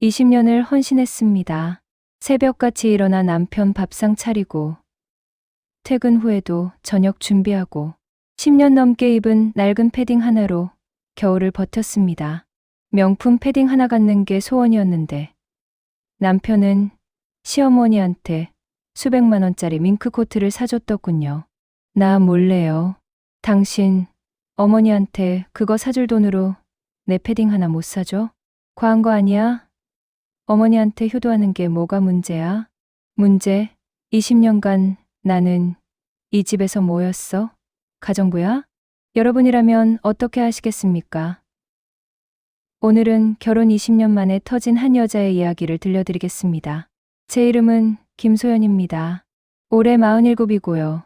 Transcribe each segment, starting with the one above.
20년을 헌신했습니다. 새벽같이 일어나 남편 밥상 차리고 퇴근 후에도 저녁 준비하고 10년 넘게 입은 낡은 패딩 하나로 겨울을 버텼습니다. 명품 패딩 하나 갖는 게 소원이었는데 남편은 시어머니한테 수백만 원짜리 밍크코트를 사줬더군요. 나 몰래요. 당신 어머니한테 그거 사줄 돈으로 내 패딩 하나 못 사줘? 과한 거 아니야? 어머니한테 효도하는 게 뭐가 문제야? 문제? 20년간 나는 이 집에서 뭐였어? 가정부야? 여러분이라면 어떻게 하시겠습니까? 오늘은 결혼 20년 만에 터진 한 여자의 이야기를 들려드리겠습니다. 제 이름은 김소연입니다. 올해 47이고요.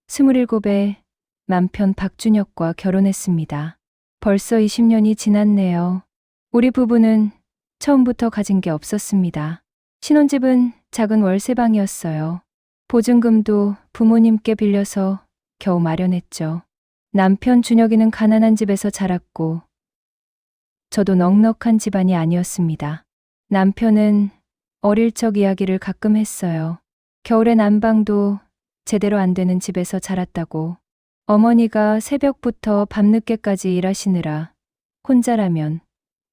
27에 남편 박준혁과 결혼했습니다. 벌써 20년이 지났네요. 우리 부부는 처음부터 가진 게 없었습니다. 신혼집은 작은 월세방이었어요. 보증금도 부모님께 빌려서 겨우 마련했죠. 남편 준혁이는 가난한 집에서 자랐고 저도 넉넉한 집안이 아니었습니다. 남편은 어릴 적 이야기를 가끔 했어요. 겨울에 난방도 제대로 안 되는 집에서 자랐다고. 어머니가 새벽부터 밤늦게까지 일하시느라 혼자라면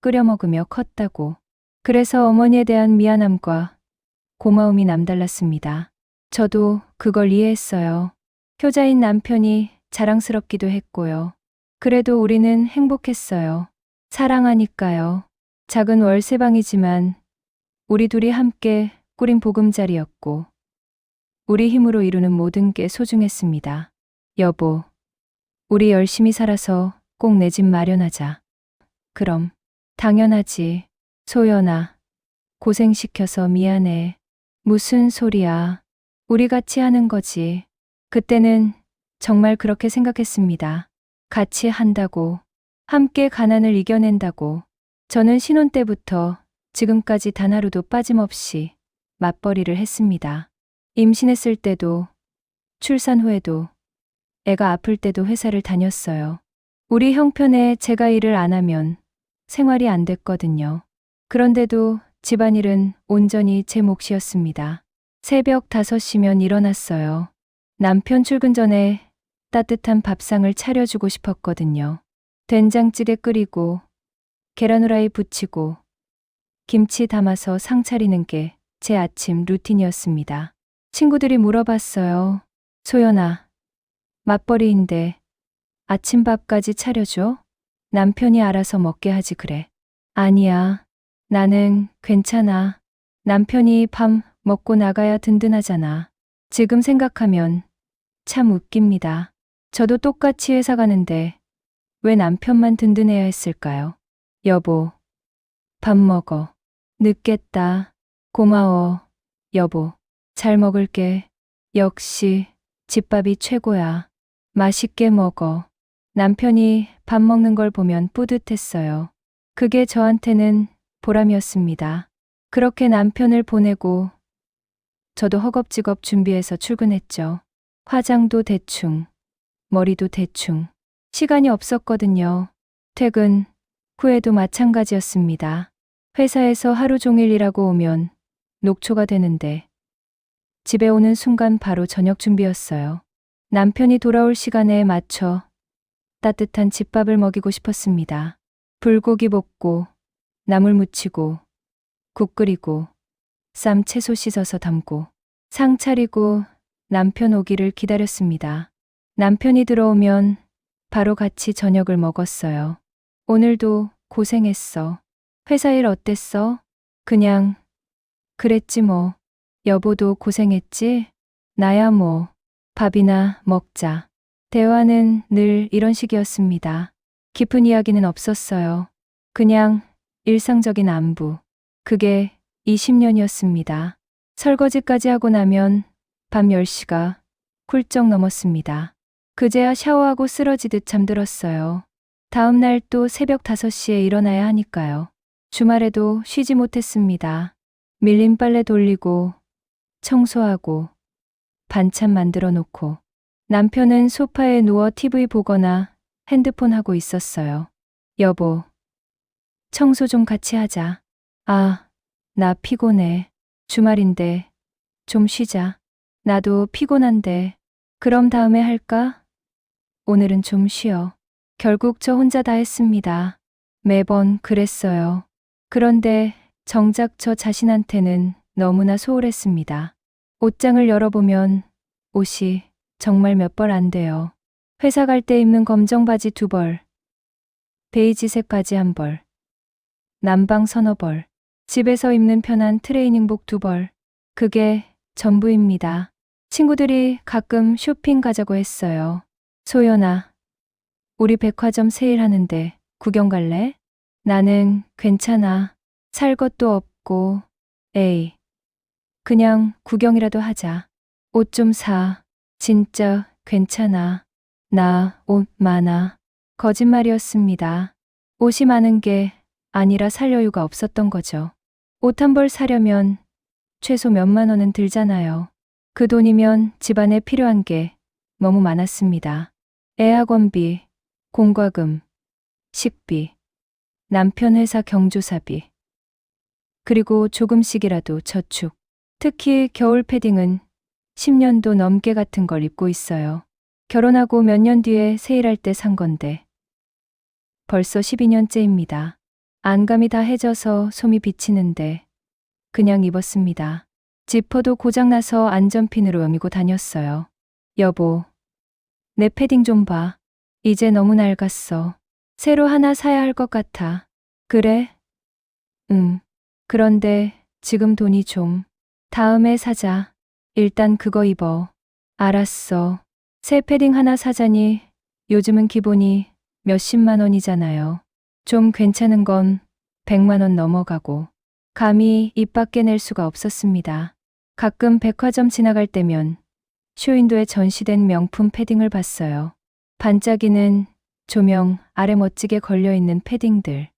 끓여 먹으며 컸다고. 그래서 어머니에 대한 미안함과 고마움이 남달랐습니다. 저도 그걸 이해했어요. 효자인 남편이 자랑스럽기도 했고요. 그래도 우리는 행복했어요. 사랑하니까요. 작은 월세방이지만 우리 둘이 함께 꾸린 보금자리였고 우리 힘으로 이루는 모든 게 소중했습니다. 여보, 우리 열심히 살아서 꼭 내 집 마련하자. 그럼. 당연하지. 소연아, 고생시켜서 미안해. 무슨 소리야. 우리 같이 하는 거지. 그때는 정말 그렇게 생각했습니다. 같이 한다고. 함께 가난을 이겨낸다고. 저는 신혼 때부터 지금까지 단 하루도 빠짐없이 맞벌이를 했습니다. 임신했을 때도, 출산 후에도, 애가 아플 때도 회사를 다녔어요. 우리 형편에 제가 일을 안 하면 생활이 안 됐거든요. 그런데도 집안일은 온전히 제 몫이었습니다. 새벽 5시면 일어났어요. 남편 출근 전에 따뜻한 밥상을 차려주고 싶었거든요. 된장찌개 끓이고 계란 후라이 부치고 김치 담아서 상 차리는 게 제 아침 루틴이었습니다. 친구들이 물어봤어요. 소연아, 맞벌이인데 아침밥까지 차려줘? 남편이 알아서 먹게 하지 그래. 아니야. 나는 괜찮아. 남편이 밥 먹고 나가야 든든하잖아. 지금 생각하면 참 웃깁니다. 저도 똑같이 회사 가는데 왜 남편만 든든해야 했을까요? 여보, 밥 먹어. 늦겠다. 고마워, 여보. 잘 먹을게. 역시 집밥이 최고야. 맛있게 먹어. 남편이 밥 먹는 걸 보면 뿌듯했어요. 그게 저한테는 보람이었습니다. 그렇게 남편을 보내고 저도 허겁지겁 준비해서 출근했죠. 화장도 대충, 머리도 대충. 시간이 없었거든요. 퇴근 후에도 마찬가지였습니다. 회사에서 하루 종일 일하고 오면 녹초가 되는데 집에 오는 순간 바로 저녁 준비였어요. 남편이 돌아올 시간에 맞춰 따뜻한 집밥을 먹이고 싶었습니다. 불고기 볶고 나물 무치고 국 끓이고 쌈 채소 씻어서 담고 상 차리고 남편 오기를 기다렸습니다. 남편이 들어오면 바로 같이 저녁을 먹었어요. 오늘도 고생했어. 회사 일 어땠어? 그냥 그랬지 뭐. 여보도 고생했지? 나야 뭐. 밥이나 먹자. 대화는 늘 이런 식이었습니다. 깊은 이야기는 없었어요. 그냥 일상적인 안부. 그게 20년이었습니다. 설거지까지 하고 나면 밤 10시가 훌쩍 넘었습니다. 그제야 샤워하고 쓰러지듯 잠들었어요. 다음 날 또 새벽 5시에 일어나야 하니까요. 주말에도 쉬지 못했습니다. 밀린 빨래 돌리고 청소하고 반찬 만들어 놓고 남편은 소파에 누워 TV 보거나 핸드폰 하고 있었어요. 여보, 청소 좀 같이 하자. 아, 나 피곤해. 주말인데 좀 쉬자. 나도 피곤한데. 그럼 다음에 할까? 오늘은 좀 쉬어. 결국 저 혼자 다 했습니다. 매번 그랬어요. 그런데 정작 저 자신한테는 너무나 소홀했습니다. 옷장을 열어보면 옷이 정말 몇 벌 안 돼요. 회사 갈 때 입는 검정 바지 2벌, 베이지색 바지 1벌, 남방 서너 벌, 집에서 입는 편한 트레이닝복 2벌. 그게 전부입니다. 친구들이 가끔 쇼핑 가자고 했어요. 소연아, 우리 백화점 세일하는데 구경 갈래? 나는 괜찮아. 살 것도 없고, 에이, 그냥 구경이라도 하자. 옷 좀 사. 진짜 괜찮아. 나 옷 많아. 거짓말이었습니다. 옷이 많은 게 아니라 살 여유가 없었던 거죠. 옷 한 벌 사려면 최소 몇만 원은 들잖아요. 그 돈이면 집안에 필요한 게 너무 많았습니다. 애 학원비, 공과금, 식비, 남편 회사 경조사비, 그리고 조금씩이라도 저축. 특히 겨울 패딩은 10년도 넘게 같은 걸 입고 있어요. 결혼하고 몇 년 뒤에 세일할 때 산 건데 벌써 12년째입니다. 안감이 다 해져서 솜이 비치는데 그냥 입었습니다. 지퍼도 고장나서 안전핀으로 여미고 다녔어요. 여보, 내 패딩 좀 봐. 이제 너무 낡았어. 새로 하나 사야 할 것 같아. 그래? 응. 그런데 지금 돈이 좀. 다음에 사자. 일단 그거 입어. 알았어. 새 패딩 하나 사자니 요즘은 기본이 몇십만 원이잖아요. 좀 괜찮은 건 100만 원 넘어가고. 감히 입 밖에 낼 수가 없었습니다. 가끔 백화점 지나갈 때면 쇼윈도에 전시된 명품 패딩을 봤어요. 반짝이는 조명 아래 멋지게 걸려있는 패딩들.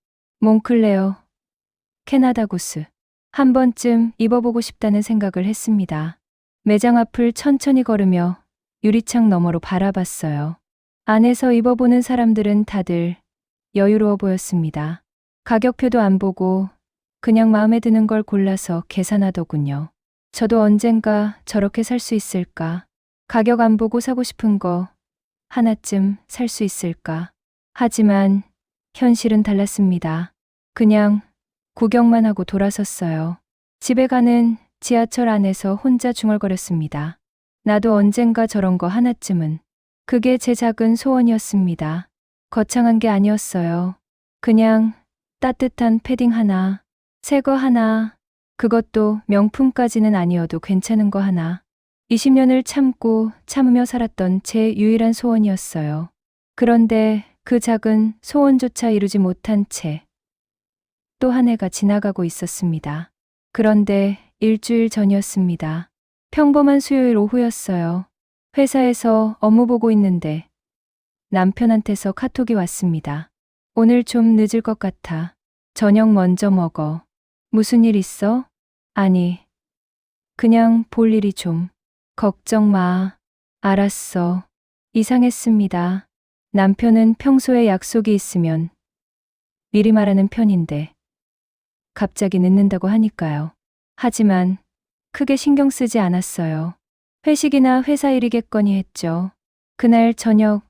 몽클레어, 캐나다 구스. 한 번쯤 입어보고 싶다는 생각을 했습니다. 매장 앞을 천천히 걸으며 유리창 너머로 바라봤어요. 안에서 입어보는 사람들은 다들 여유로워 보였습니다. 가격표도 안 보고 그냥 마음에 드는 걸 골라서 계산하더군요. 저도 언젠가 저렇게 살 수 있을까? 가격 안 보고 사고 싶은 거 하나쯤 살 수 있을까? 하지만 현실은 달랐습니다. 그냥 구경만 하고 돌아섰어요. 집에 가는 지하철 안에서 혼자 중얼거렸습니다. 나도 언젠가 저런 거 하나쯤은. 그게 제 작은 소원이었습니다. 거창한 게 아니었어요. 그냥 따뜻한 패딩 하나, 새 거 하나, 그것도 명품까지는 아니어도 괜찮은 거 하나. 20년을 참고 참으며 살았던 제 유일한 소원이었어요. 그런데 그 작은 소원조차 이루지 못한 채 또 한 해가 지나가고 있었습니다. 그런데 일주일 전이었습니다. 평범한 수요일 오후였어요. 회사에서 업무 보고 있는데 남편한테서 카톡이 왔습니다. 오늘 좀 늦을 것 같아. 저녁 먼저 먹어. 무슨 일 있어? 아니, 그냥 볼 일이 좀. 걱정 마. 알았어. 이상했습니다. 남편은 평소에 약속이 있으면 미리 말하는 편인데 갑자기 늦는다고 하니까요. 하지만 크게 신경 쓰지 않았어요. 회식이나 회사 일이겠거니 했죠. 그날 저녁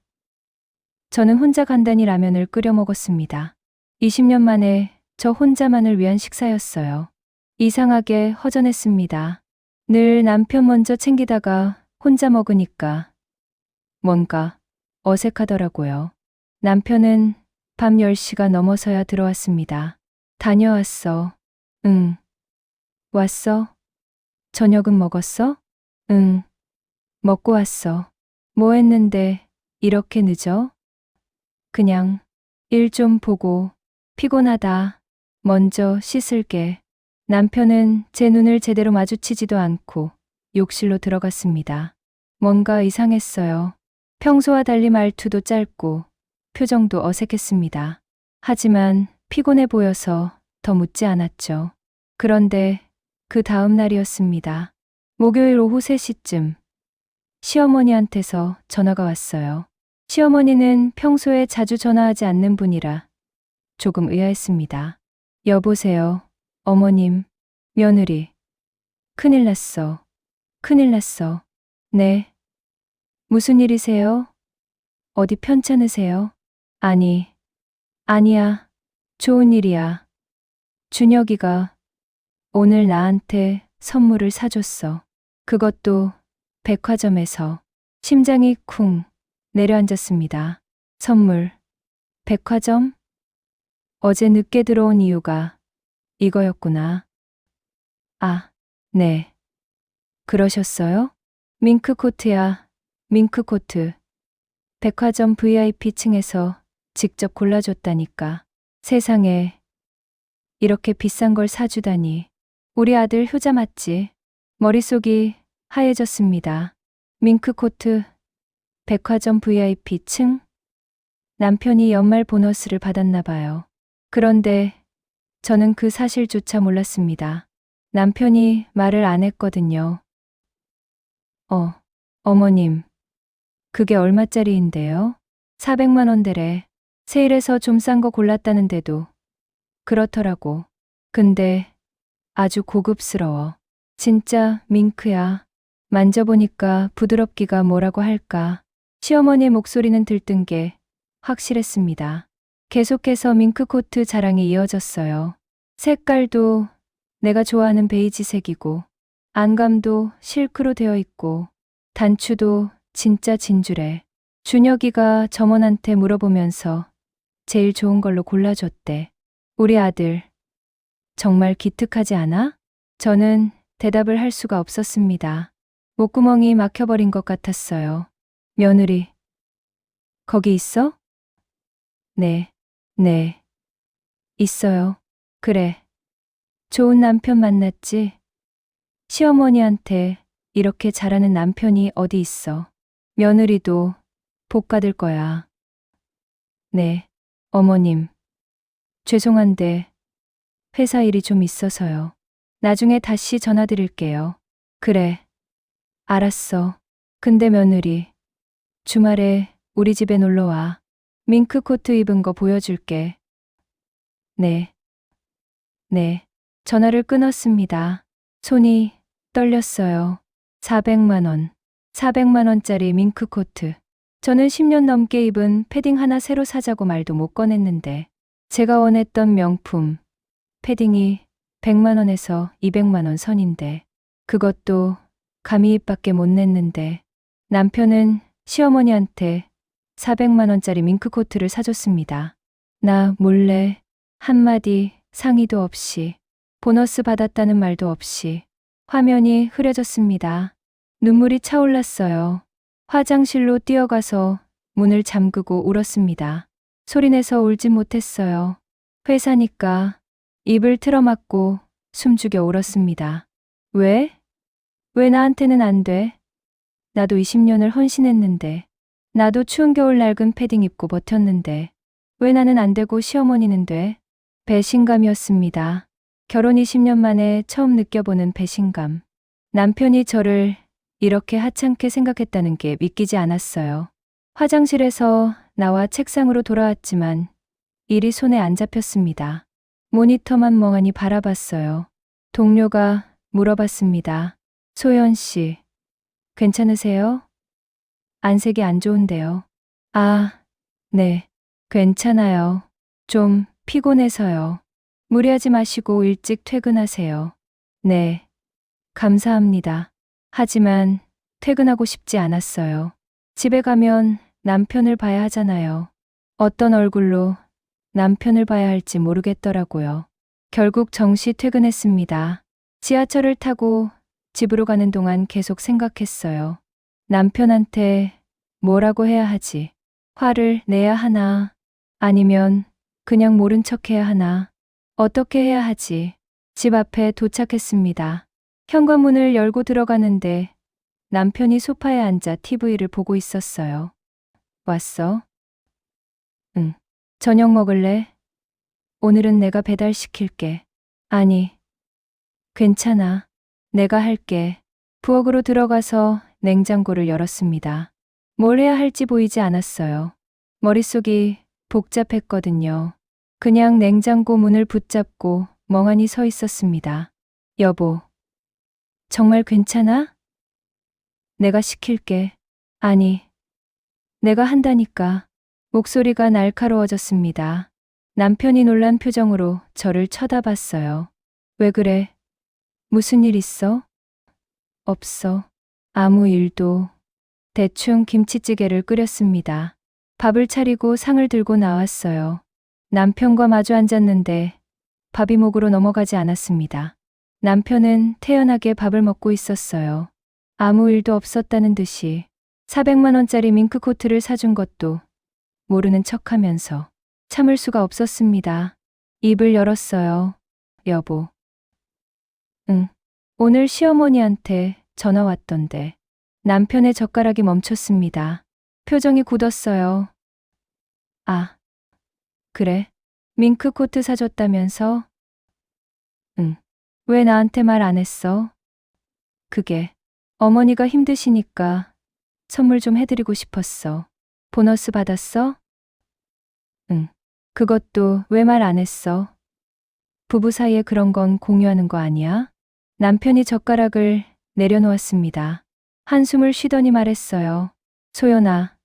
저는 혼자 간단히 라면을 끓여 먹었습니다. 20년 만에 저 혼자만을 위한 식사였어요. 이상하게 허전했습니다. 늘 남편 먼저 챙기다가 혼자 먹으니까 뭔가 어색하더라고요. 남편은 밤 10시가 넘어서야 들어왔습니다. 다녀왔어. 응. 왔어? 저녁은 먹었어? 응. 먹고 왔어. 뭐 했는데 이렇게 늦어? 그냥 일 좀 보고 피곤하다. 먼저 씻을게. 남편은 제 눈을 제대로 마주치지도 않고 욕실로 들어갔습니다. 뭔가 이상했어요. 평소와 달리 말투도 짧고 표정도 어색했습니다. 하지만 피곤해 보여서 더 묻지 않았죠. 그런데 그 다음 날이었습니다. 목요일 오후 3시쯤 시어머니한테서 전화가 왔어요. 시어머니는 평소에 자주 전화하지 않는 분이라 조금 의아했습니다. 여보세요, 어머님. 며느리. 큰일 났어. 큰일 났어. 네. 무슨 일이세요? 어디 편찮으세요? 아니야. 좋은 일이야. 준혁이가 오늘 나한테 선물을 사줬어. 그것도 백화점에서. 심장이 쿵 내려앉았습니다. 선물. 백화점? 어제 늦게 들어온 이유가 이거였구나. 아, 네. 그러셨어요? 밍크코트야, 밍크코트. 백화점 VIP층에서 직접 골라줬다니까. 세상에, 이렇게 비싼 걸 사주다니. 우리 아들 효자 맞지? 머릿속이 하얘졌습니다. 밍크코트, 백화점 VIP층? 남편이 연말 보너스를 받았나 봐요. 그런데 저는 그 사실조차 몰랐습니다. 남편이 말을 안 했거든요. 어머님. 그게 얼마짜리인데요? 400만 원대래. 세일해서 좀 싼 거 골랐다는데도 그렇더라고. 근데 아주 고급스러워. 진짜 밍크야. 만져보니까 부드럽기가 뭐라고 할까. 시어머니의 목소리는 들뜬 게 확실했습니다. 계속해서 밍크코트 자랑이 이어졌어요. 색깔도 내가 좋아하는 베이지색이고, 안감도 실크로 되어 있고, 단추도 진짜 진주래. 준혁이가 점원한테 물어보면서 제일 좋은 걸로 골라줬대. 우리 아들, 정말 기특하지 않아? 저는 대답을 할 수가 없었습니다. 목구멍이 막혀버린 것 같았어요. 며느리, 거기 있어? 네, 있어요. 그래. 좋은 남편 만났지? 시어머니한테 이렇게 잘하는 남편이 어디 있어. 며느리도 복 받을 거야. 네, 어머님. 죄송한데 회사 일이 좀 있어서요. 나중에 다시 전화드릴게요. 그래, 알았어. 근데 며느리, 주말에 우리 집에 놀러 와. 밍크코트 입은 거 보여줄게. 네. 전화를 끊었습니다. 손이 떨렸어요. 400만 원. 400만 원짜리 밍크코트. 저는 10년 넘게 입은 패딩 하나 새로 사자고 말도 못 꺼냈는데, 제가 원했던 명품 패딩이 100만 원에서 200만 원 선인데, 그것도 감히 입밖에 못 냈는데, 남편은 시어머니한테 400만 원짜리 밍크코트를 사줬습니다. 나 몰래 한마디 상의도 없이, 보너스 받았다는 말도 없이. 화면이 흐려졌습니다. 눈물이 차올랐어요. 화장실로 뛰어가서 문을 잠그고 울었습니다. 소리내서 울진 못했어요. 회사니까 입을 틀어막고 숨죽여 울었습니다. 왜? 왜 나한테는 안 돼? 나도 20년을 헌신했는데, 나도 추운 겨울 낡은 패딩 입고 버텼는데, 왜 나는 안 되고 시어머니는 돼? 배신감이었습니다. 결혼 20년 만에 처음 느껴보는 배신감. 남편이 저를 이렇게 하찮게 생각했다는 게 믿기지 않았어요. 화장실에서 나와 책상으로 돌아왔지만 일이 손에 안 잡혔습니다. 모니터만 멍하니 바라봤어요. 동료가 물어봤습니다. 소연 씨, 괜찮으세요? 안색이 안 좋은데요. 아, 네, 괜찮아요. 좀 피곤해서요. 무리하지 마시고 일찍 퇴근하세요. 네, 감사합니다. 하지만 퇴근하고 싶지 않았어요. 집에 가면 남편을 봐야 하잖아요. 어떤 얼굴로 남편을 봐야 할지 모르겠더라고요. 결국 정시 퇴근했습니다. 지하철을 타고 집으로 가는 동안 계속 생각했어요. 남편한테 뭐라고 해야 하지? 화를 내야 하나? 아니면 그냥 모른 척 해야 하나? 어떻게 해야 하지? 집 앞에 도착했습니다. 현관문을 열고 들어가는데 남편이 소파에 앉아 TV를 보고 있었어요. 왔어? 응. 저녁 먹을래? 오늘은 내가 배달시킬게. 아니, 괜찮아. 내가 할게. 부엌으로 들어가서 냉장고를 열었습니다. 뭘 해야 할지 보이지 않았어요. 머릿속이 복잡했거든요. 그냥 냉장고 문을 붙잡고 멍하니 서 있었습니다. 여보, 정말 괜찮아? 내가 시킬게. 아니, 내가 한다니까. 목소리가 날카로워졌습니다. 남편이 놀란 표정으로 저를 쳐다봤어요. 왜 그래? 무슨 일 있어? 없어. 아무 일도. 대충 김치찌개를 끓였습니다. 밥을 차리고 상을 들고 나왔어요. 남편과 마주 앉았는데 밥이 목으로 넘어가지 않았습니다. 남편은 태연하게 밥을 먹고 있었어요. 아무 일도 없었다는 듯이 400만 원짜리 밍크코트를 사준 것도 모르는 척하면서 참을 수가 없었습니다. 입을 열었어요. 여보. 응. 오늘 시어머니한테 전화 왔던데. 남편의 젓가락이 멈췄습니다. 표정이 굳었어요. 아, 그래. 밍크코트 사줬다면서? 응. 왜 나한테 말 안 했어? 그게 어머니가 힘드시니까 선물 좀 해드리고 싶었어. 보너스 받았어? 응. 그것도 왜 말 안 했어? 부부 사이에 그런 건 공유하는 거 아니야? 남편이 젓가락을 내려놓았습니다. 한숨을 쉬더니 말했어요. 소연아,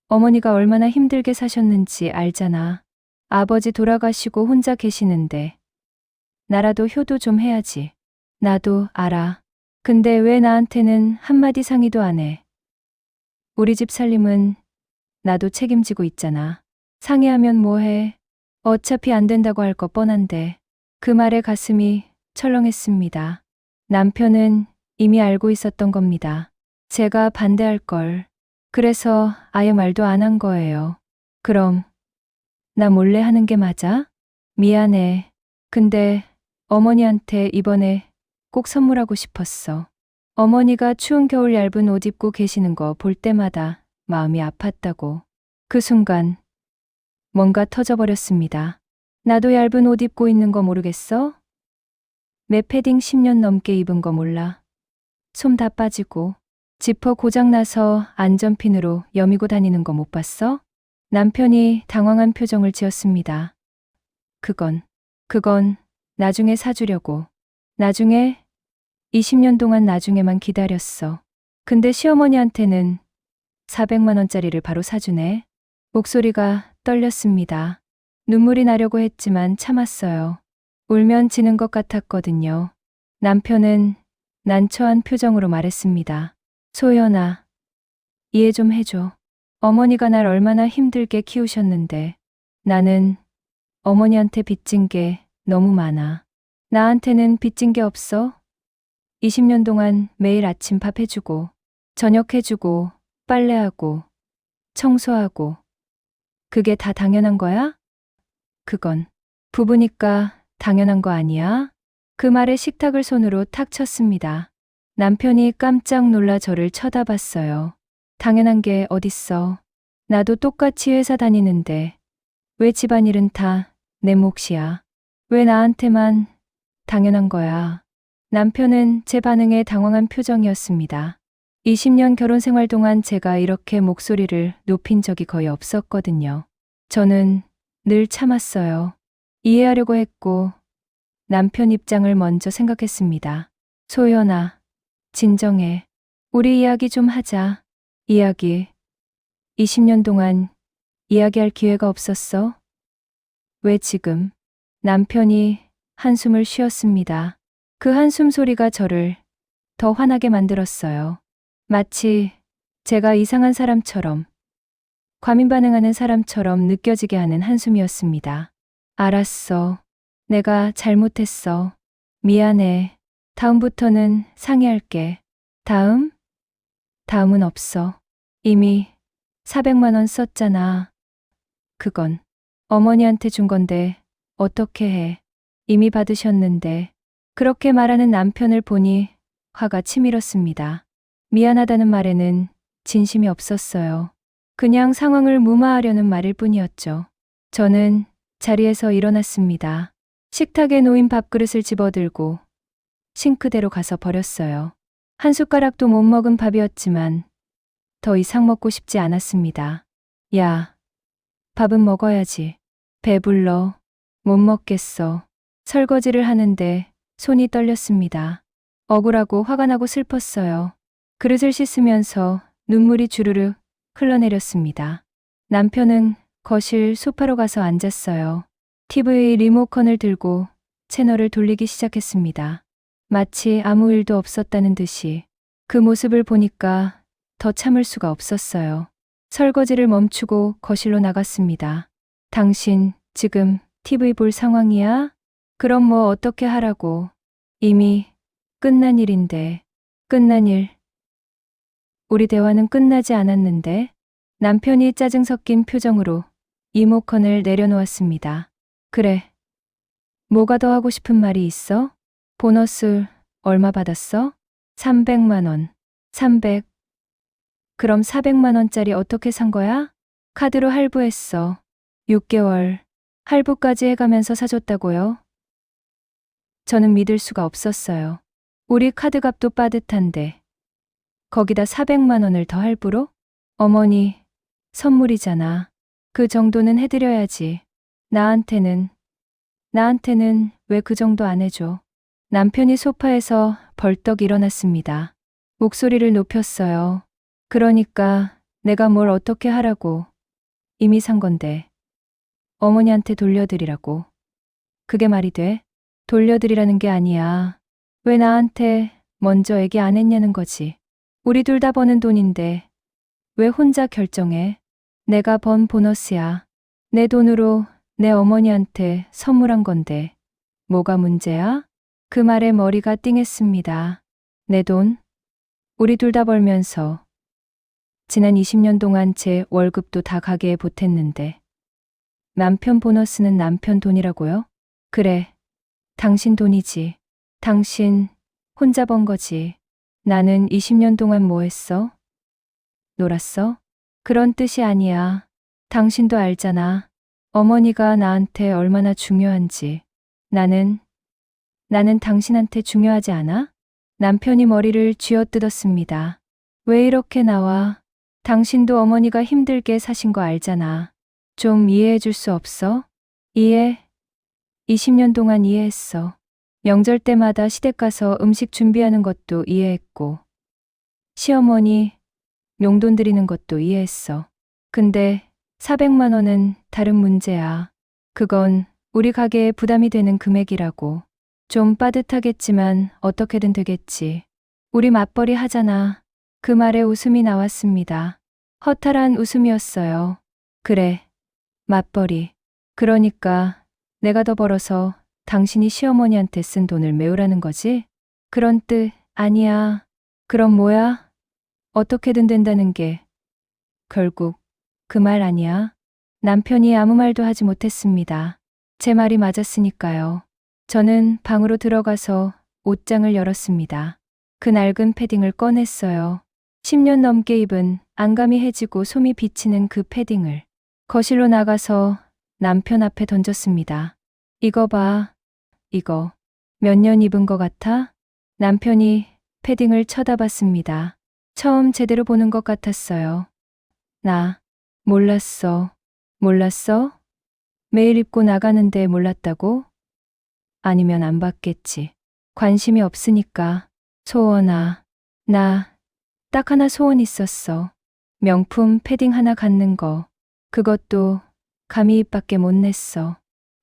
어머니가 얼마나 힘들게 사셨는지 알잖아. 아버지 돌아가시고 혼자 계시는데 나라도 효도 좀 해야지. 나도 알아. 근데 왜 나한테는 한마디 상의도 안 해? 우리 집 살림은 나도 책임지고 있잖아. 상의하면 뭐해? 어차피 안 된다고 할 거 뻔한데. 그 말에 가슴이 철렁했습니다. 남편은 이미 알고 있었던 겁니다. 제가 반대할 걸. 그래서 아예 말도 안 한 거예요. 그럼 나 몰래 하는 게 맞아? 미안해. 근데 어머니한테 이번에 꼭 선물하고 싶었어. 어머니가 추운 겨울 얇은 옷 입고 계시는 거 볼 때마다 마음이 아팠다고. 그 순간 뭔가 터져버렸습니다. 나도 얇은 옷 입고 있는 거 모르겠어? 매 패딩 10년 넘게 입은 거 몰라. 솜 다 빠지고 지퍼 고장나서 안전핀으로 여미고 다니는 거 못 봤어? 남편이 당황한 표정을 지었습니다. 그건 나중에 사주려고. 나중에 20년 동안 나중에만 기다렸어. 근데 시어머니한테는 400만 원짜리를 바로 사주네. 목소리가 떨렸습니다. 눈물이 나려고 했지만 참았어요. 울면 지는 것 같았거든요. 남편은 난처한 표정으로 말했습니다. 소연아, 이해 좀 해줘. 어머니가 날 얼마나 힘들게 키우셨는데 나는 어머니한테 빚진 게 너무 많아. 나한테는 빚진 게 없어? 20년 동안 매일 아침 밥 해주고 저녁 해주고 빨래하고 청소하고 그게 다 당연한 거야? 그건 부부니까 당연한 거 아니야? 그 말에 식탁을 손으로 탁 쳤습니다. 남편이 깜짝 놀라 저를 쳐다봤어요. 당연한 게 어딨어. 나도 똑같이 회사 다니는데 왜 집안일은 다 내 몫이야. 왜 나한테만 당연한 거야. 남편은 제 반응에 당황한 표정이었습니다. 20년 결혼 생활 동안 제가 이렇게 목소리를 높인 적이 거의 없었거든요. 저는 늘 참았어요. 이해하려고 했고 남편 입장을 먼저 생각했습니다. 소연아, 진정해. 우리 이야기 좀 하자. 이야기. 20년 동안 이야기할 기회가 없었어? 왜 지금? 남편이 한숨을 쉬었습니다. 그 한숨 소리가 저를 더 화나게 만들었어요. 마치 제가 이상한 사람처럼, 과민 반응하는 사람처럼 느껴지게 하는 한숨이었습니다. 알았어. 내가 잘못했어. 미안해. 다음부터는 상의할게. 다음? 다음은 없어. 이미 400만 원 썼잖아. 그건 어머니한테 준 건데 어떻게 해. 이미 받으셨는데. 그렇게 말하는 남편을 보니 화가 치밀었습니다. 미안하다는 말에는 진심이 없었어요. 그냥 상황을 무마하려는 말일 뿐이었죠. 저는 자리에서 일어났습니다. 식탁에 놓인 밥그릇을 집어들고 싱크대로 가서 버렸어요. 한 숟가락도 못 먹은 밥이었지만 더 이상 먹고 싶지 않았습니다. 야, 밥은 먹어야지. 배불러. 못 먹겠어. 설거지를 하는데 손이 떨렸습니다. 억울하고 화가 나고 슬펐어요. 그릇을 씻으면서 눈물이 주르륵 흘러내렸습니다. 남편은 거실 소파로 가서 앉았어요. TV 리모컨을 들고 채널을 돌리기 시작했습니다. 마치 아무 일도 없었다는 듯이. 그 모습을 보니까 더 참을 수가 없었어요. 설거지를 멈추고 거실로 나갔습니다. 당신 지금 TV 볼 상황이야? 그럼 뭐 어떻게 하라고. 이미 끝난 일인데. 끝난 일. 우리 대화는 끝나지 않았는데. 남편이 짜증 섞인 표정으로 리모컨을 내려놓았습니다. 그래. 뭐가 더 하고 싶은 말이 있어? 보너스 얼마 받았어? 300만 원. 300. 그럼 400만 원짜리 어떻게 산 거야? 카드로 할부했어. 6개월. 할부까지 해가면서 사줬다고요? 저는 믿을 수가 없었어요. 우리 카드값도 빠듯한데. 거기다 400만 원을 더 할부로? 어머니, 선물이잖아. 그 정도는 해드려야지. 나한테는 왜 그 정도 안 해줘? 남편이 소파에서 벌떡 일어났습니다. 목소리를 높였어요. 그러니까 내가 뭘 어떻게 하라고. 이미 산 건데. 어머니한테 돌려드리라고. 그게 말이 돼? 돌려드리라는 게 아니야. 왜 나한테 먼저 얘기 안 했냐는 거지. 우리 둘 다 버는 돈인데 왜 혼자 결정해? 내가 번 보너스야. 내 돈으로 내 어머니한테 선물한 건데 뭐가 문제야? 그 말에 머리가 띵했습니다. 내 돈? 우리 둘 다 벌면서 지난 20년 동안 제 월급도 다 가게에 보탰는데 남편 보너스는 남편 돈이라고요? 그래, 당신 돈이지. 당신 혼자 번 거지. 나는 20년 동안 뭐 했어? 놀았어? 그런 뜻이 아니야. 당신도 알잖아. 어머니가 나한테 얼마나 중요한지. 나는 당신한테 중요하지 않아? 남편이 머리를 쥐어뜯었습니다. 왜 이렇게 나와? 당신도 어머니가 힘들게 사신 거 알잖아. 좀 이해해 줄 수 없어? 이해? 20년 동안 이해했어. 명절 때마다 시댁 가서 음식 준비하는 것도 이해했고, 시어머니 용돈 드리는 것도 이해했어. 근데 400만 원은 다른 문제야. 그건 우리 가게에 부담이 되는 금액이라고. 좀 빠듯하겠지만 어떻게든 되겠지. 우리 맞벌이 하잖아. 그 말에 웃음이 나왔습니다. 허탈한 웃음이었어요. 그래, 맞벌이. 그러니까 내가 더 벌어서 당신이 시어머니한테 쓴 돈을 메우라는 거지? 그런 뜻 아니야. 그럼 뭐야? 어떻게든 된다는 게 결국 그 말 아니야? 남편이 아무 말도 하지 못했습니다. 제 말이 맞았으니까요. 저는 방으로 들어가서 옷장을 열었습니다. 그 낡은 패딩을 꺼냈어요. 10년 넘게 입은 안감이 해지고 솜이 비치는 그 패딩을 거실로 나가서 남편 앞에 던졌습니다. 이거 봐. 이거 몇 년 입은 것 같아? 남편이 패딩을 쳐다봤습니다. 처음 제대로 보는 것 같았어요. 나 몰랐어. 몰랐어? 매일 입고 나가는데 몰랐다고? 아니면 안 봤겠지. 관심이 없으니까. 소원아, 나 딱 하나 소원 있었어. 명품 패딩 하나 갖는 거. 그것도 감히 입밖에 못 냈어.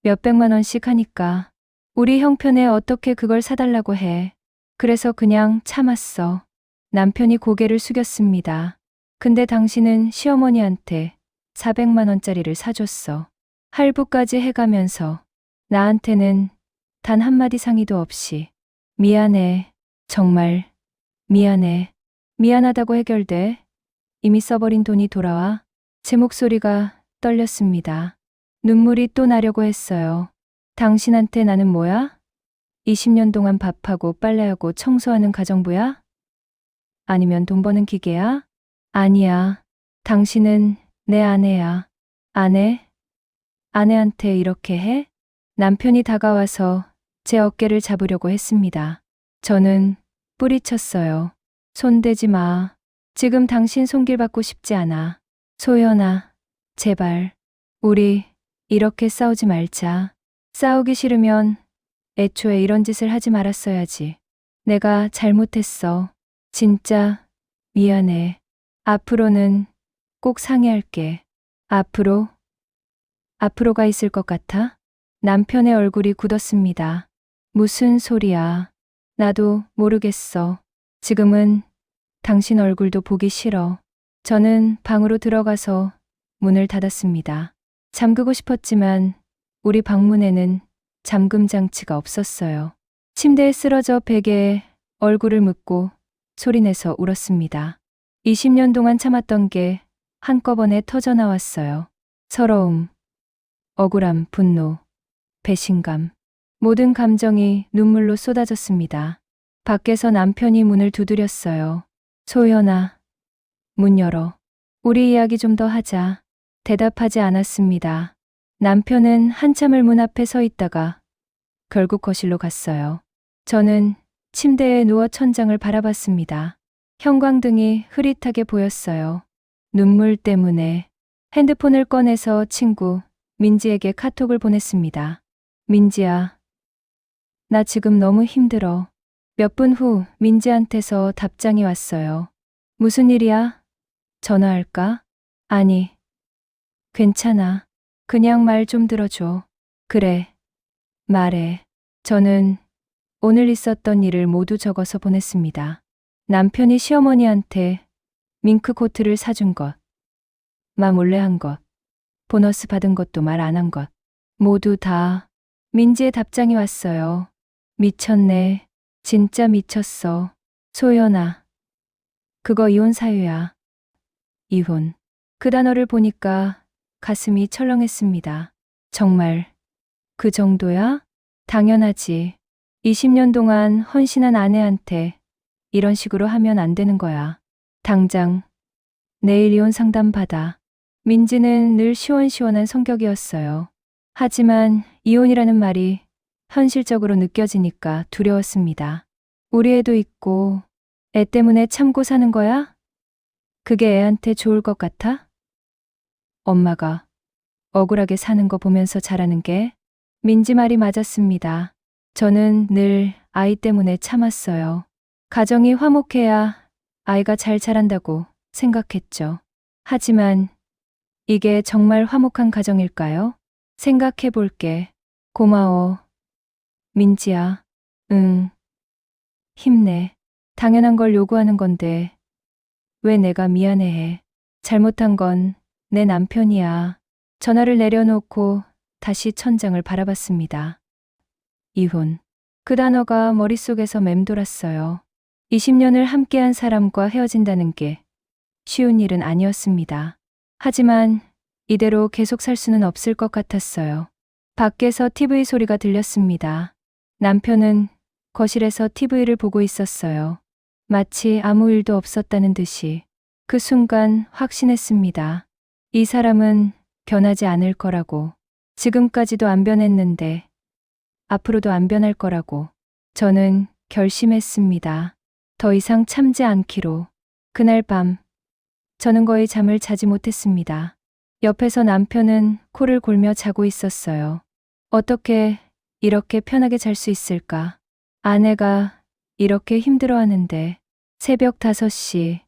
몇백만 원씩 하니까. 우리 형편에 어떻게 그걸 사달라고 해. 그래서 그냥 참았어. 남편이 고개를 숙였습니다. 근데 당신은 시어머니한테 400만 원짜리를 사줬어. 할부까지 해가면서 나한테는 단 한마디 상의도 없이. 미안해. 정말 미안해. 미안하다고 해결돼. 이미 써버린 돈이 돌아와. 제 목소리가 떨렸습니다. 눈물이 또 나려고 했어요. 당신한테 나는 뭐야? 20년 동안 밥하고 빨래하고 청소하는 가정부야? 아니면 돈 버는 기계야? 아니야. 당신은 내 아내야. 아내? 아내한테 이렇게 해? 남편이 다가와서 제 어깨를 잡으려고 했습니다. 저는 뿌리쳤어요. 손대지 마. 지금 당신 손길 받고 싶지 않아. 소연아, 제발. 우리 이렇게 싸우지 말자. 싸우기 싫으면 애초에 이런 짓을 하지 말았어야지. 내가 잘못했어. 진짜 미안해. 앞으로는 꼭 상의할게. 앞으로가 있을 것 같아? 남편의 얼굴이 굳었습니다. 무슨 소리야. 나도 모르겠어. 지금은 당신 얼굴도 보기 싫어. 저는 방으로 들어가서 문을 닫았습니다. 잠그고 싶었지만 우리 방문에는 잠금 장치가 없었어요. 침대에 쓰러져 베개에 얼굴을 묻고 소리내서 울었습니다. 20년 동안 참았던 게 한꺼번에 터져 나왔어요. 서러움, 억울함, 분노, 배신감. 모든 감정이 눈물로 쏟아졌습니다. 밖에서 남편이 문을 두드렸어요. 소연아, 문 열어. 우리 이야기 좀 더 하자. 대답하지 않았습니다. 남편은 한참을 문 앞에 서 있다가 결국 거실로 갔어요. 저는 침대에 누워 천장을 바라봤습니다. 형광등이 흐릿하게 보였어요. 눈물 때문에 핸드폰을 꺼내서 친구 민지에게 카톡을 보냈습니다. 민지야, 나 지금 너무 힘들어. 몇 분 후 민지한테서 답장이 왔어요. 무슨 일이야? 전화할까? 아니, 괜찮아. 그냥 말 좀 들어줘. 그래, 말해. 저는 오늘 있었던 일을 모두 적어서 보냈습니다. 남편이 시어머니한테 밍크 코트를 사준 것, 마 몰래 한 것, 보너스 받은 것도 말 안 한 것, 모두 다. 민지의 답장이 왔어요. 미쳤네. 진짜 미쳤어. 소연아, 그거 이혼 사유야. 이혼. 그 단어를 보니까 가슴이 철렁했습니다. 정말 그 정도야? 당연하지. 20년 동안 헌신한 아내한테 이런 식으로 하면 안 되는 거야. 당장 내일 이혼 상담 받아. 민지는 늘 시원시원한 성격이었어요. 하지만 이혼이라는 말이 현실적으로 느껴지니까 두려웠습니다. 우리 애도 있고 애 때문에 참고 사는 거야? 그게 애한테 좋을 것 같아? 엄마가 억울하게 사는 거 보면서 자라는 게. 민지 말이 맞았습니다. 저는 늘 아이 때문에 참았어요. 가정이 화목해야 아이가 잘 자란다고 생각했죠. 하지만 이게 정말 화목한 가정일까요? 생각해 볼게. 고마워. 민지야. 응. 힘내. 당연한 걸 요구하는 건데 왜 내가 미안해해. 잘못한 건 내 남편이야. 전화를 내려놓고 다시 천장을 바라봤습니다. 이혼. 그 단어가 머릿속에서 맴돌았어요. 20년을 함께한 사람과 헤어진다는 게 쉬운 일은 아니었습니다. 하지만 이대로 계속 살 수는 없을 것 같았어요. 밖에서 TV 소리가 들렸습니다. 남편은 거실에서 TV를 보고 있었어요. 마치 아무 일도 없었다는 듯이. 그 순간 확신했습니다. 이 사람은 변하지 않을 거라고. 지금까지도 안 변했는데 앞으로도 안 변할 거라고. 저는 결심했습니다. 더 이상 참지 않기로. 그날 밤 저는 거의 잠을 자지 못했습니다. 옆에서 남편은 코를 골며 자고 있었어요. 어떻게 이렇게 편하게 잘 수 있을까? 아내가 이렇게 힘들어하는데. 새벽 5시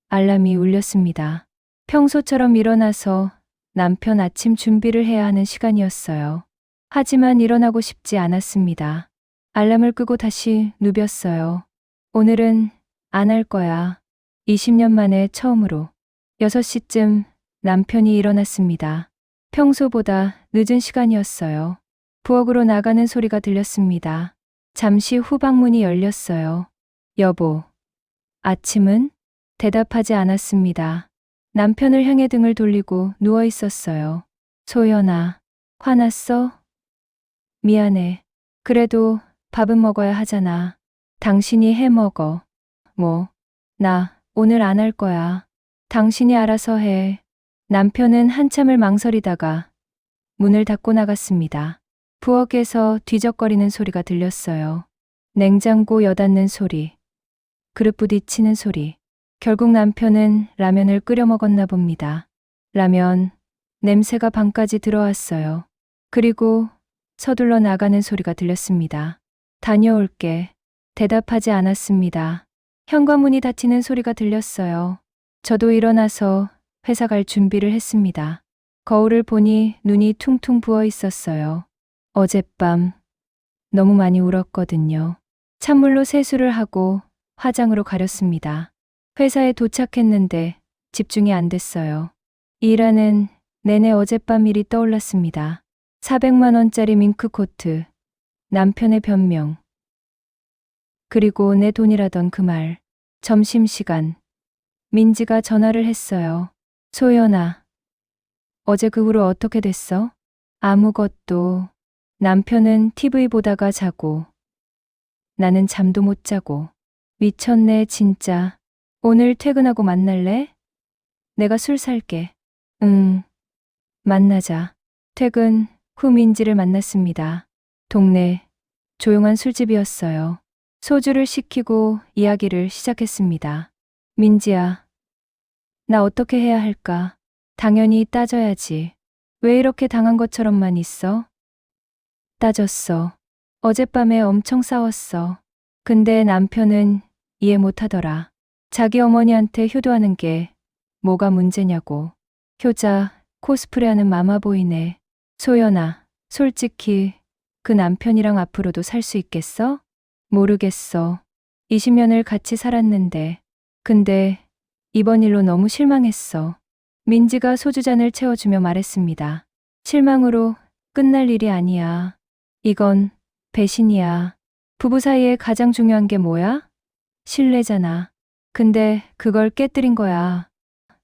알람이 울렸습니다. 평소처럼 일어나서 남편 아침 준비를 해야 하는 시간이었어요. 하지만 일어나고 싶지 않았습니다. 알람을 끄고 다시 누볐어요. 오늘은 안 할 거야. 20년 만에 처음으로. 6시쯤 남편이 일어났습니다. 평소보다 늦은 시간이었어요. 부엌으로 나가는 소리가 들렸습니다. 잠시 후 방문이 열렸어요. 여보, 아침은? 대답하지 않았습니다. 남편을 향해 등을 돌리고 누워 있었어요. 소연아, 화났어? 미안해. 그래도 밥은 먹어야 하잖아. 당신이 해 먹어. 뭐? 나 오늘 안 할 거야. 당신이 알아서 해. 남편은 한참을 망설이다가 문을 닫고 나갔습니다. 부엌에서 뒤적거리는 소리가 들렸어요. 냉장고 여닫는 소리, 그릇 부딪히는 소리. 결국 남편은 라면을 끓여 먹었나 봅니다. 라면 냄새가 방까지 들어왔어요. 그리고 서둘러 나가는 소리가 들렸습니다. 다녀올게. 대답하지 않았습니다. 현관문이 닫히는 소리가 들렸어요. 저도 일어나서 회사 갈 준비를 했습니다. 거울을 보니 눈이 퉁퉁 부어 있었어요. 어젯밤 너무 많이 울었거든요. 찬물로 세수를 하고 화장으로 가렸습니다. 회사에 도착했는데 집중이 안 됐어요. 일하는 내내 어젯밤 일이 떠올랐습니다. 400만 원짜리 밍크 코트, 남편의 변명, 그리고 내 돈이라던 그 말. 점심시간, 민지가 전화를 했어요. 소연아, 어제 그 후로 어떻게 됐어? 아무것도. 남편은 TV 보다가 자고, 나는 잠도 못 자고. 미쳤네, 진짜. 오늘 퇴근하고 만날래? 내가 술 살게. 응, 만나자. 퇴근 후 민지를 만났습니다. 동네 조용한 술집이었어요. 소주를 시키고 이야기를 시작했습니다. 민지야, 나 어떻게 해야 할까? 당연히 따져야지. 왜 이렇게 당한 것처럼만 있어? 따졌어. 어젯밤에 엄청 싸웠어. 근데 남편은 이해 못하더라. 자기 어머니한테 효도하는 게 뭐가 문제냐고. 효자, 코스프레하는 마마보이네. 소연아, 솔직히 그 남편이랑 앞으로도 살 수 있겠어? 모르겠어. 20년을 같이 살았는데. 근데 이번 일로 너무 실망했어. 민지가 소주잔을 채워주며 말했습니다. 실망으로 끝날 일이 아니야. 이건 배신이야. 부부 사이에 가장 중요한 게 뭐야? 신뢰잖아. 근데 그걸 깨뜨린 거야.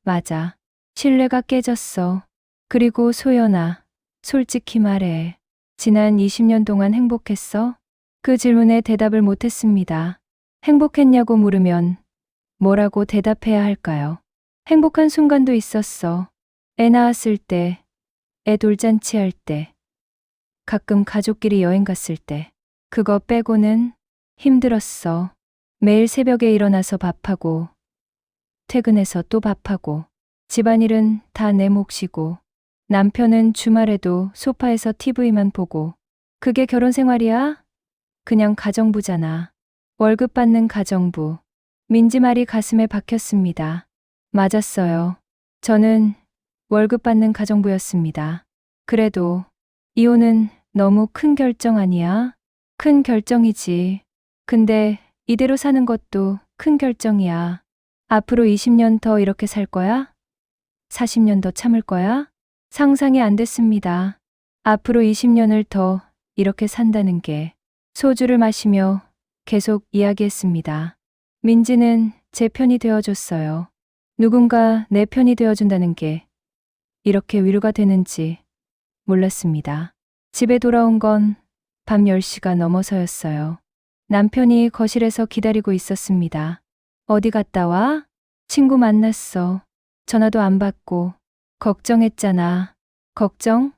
맞아. 신뢰가 깨졌어. 그리고 소연아, 솔직히 말해. 지난 20년 동안 행복했어? 그 질문에 대답을 못했습니다. 행복했냐고 물으면 뭐라고 대답해야 할까요? 행복한 순간도 있었어. 애 낳았을 때, 애 돌잔치 할 때, 가끔 가족끼리 여행 갔을 때. 그거 빼고는 힘들었어. 매일 새벽에 일어나서 밥하고, 퇴근해서 또 밥하고, 집안일은 다 내 몫이고, 남편은 주말에도 소파에서 TV만 보고. 그게 결혼 생활이야? 그냥 가정부잖아. 월급 받는 가정부. 민지 말이 가슴에 박혔습니다. 맞았어요. 저는 월급 받는 가정부였습니다. 그래도 이혼은 너무 큰 결정 아니야? 큰 결정이지. 근데 이대로 사는 것도 큰 결정이야. 앞으로 20년 더 이렇게 살 거야? 40년 더 참을 거야? 상상이 안 됐습니다. 앞으로 20년을 더 이렇게 산다는 게. 소주를 마시며 계속 이야기했습니다. 민지는 제 편이 되어줬어요. 누군가 내 편이 되어준다는 게 이렇게 위로가 되는지 몰랐습니다. 집에 돌아온 건 밤 10시가 넘어서였어요. 남편이 거실에서 기다리고 있었습니다. 어디 갔다 와? 친구 만났어. 전화도 안 받고. 걱정했잖아. 걱정?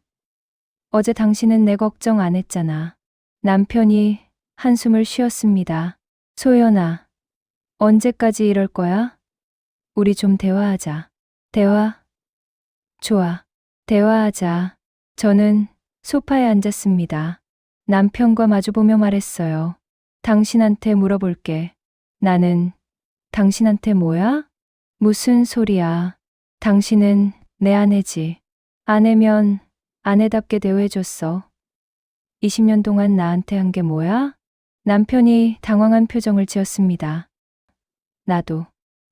어제 당신은 내 걱정 안 했잖아. 남편이 한숨을 쉬었습니다. 소연아, 언제까지 이럴 거야? 우리 좀 대화하자. 대화? 좋아. 대화하자. 저는 소파에 앉았습니다. 남편과 마주보며 말했어요. 당신한테 물어볼게. 나는 당신한테 뭐야? 무슨 소리야? 당신은 내 아내지. 아내면 아내답게 대우해줬어. 20년 동안 나한테 한 게 뭐야? 남편이 당황한 표정을 지었습니다.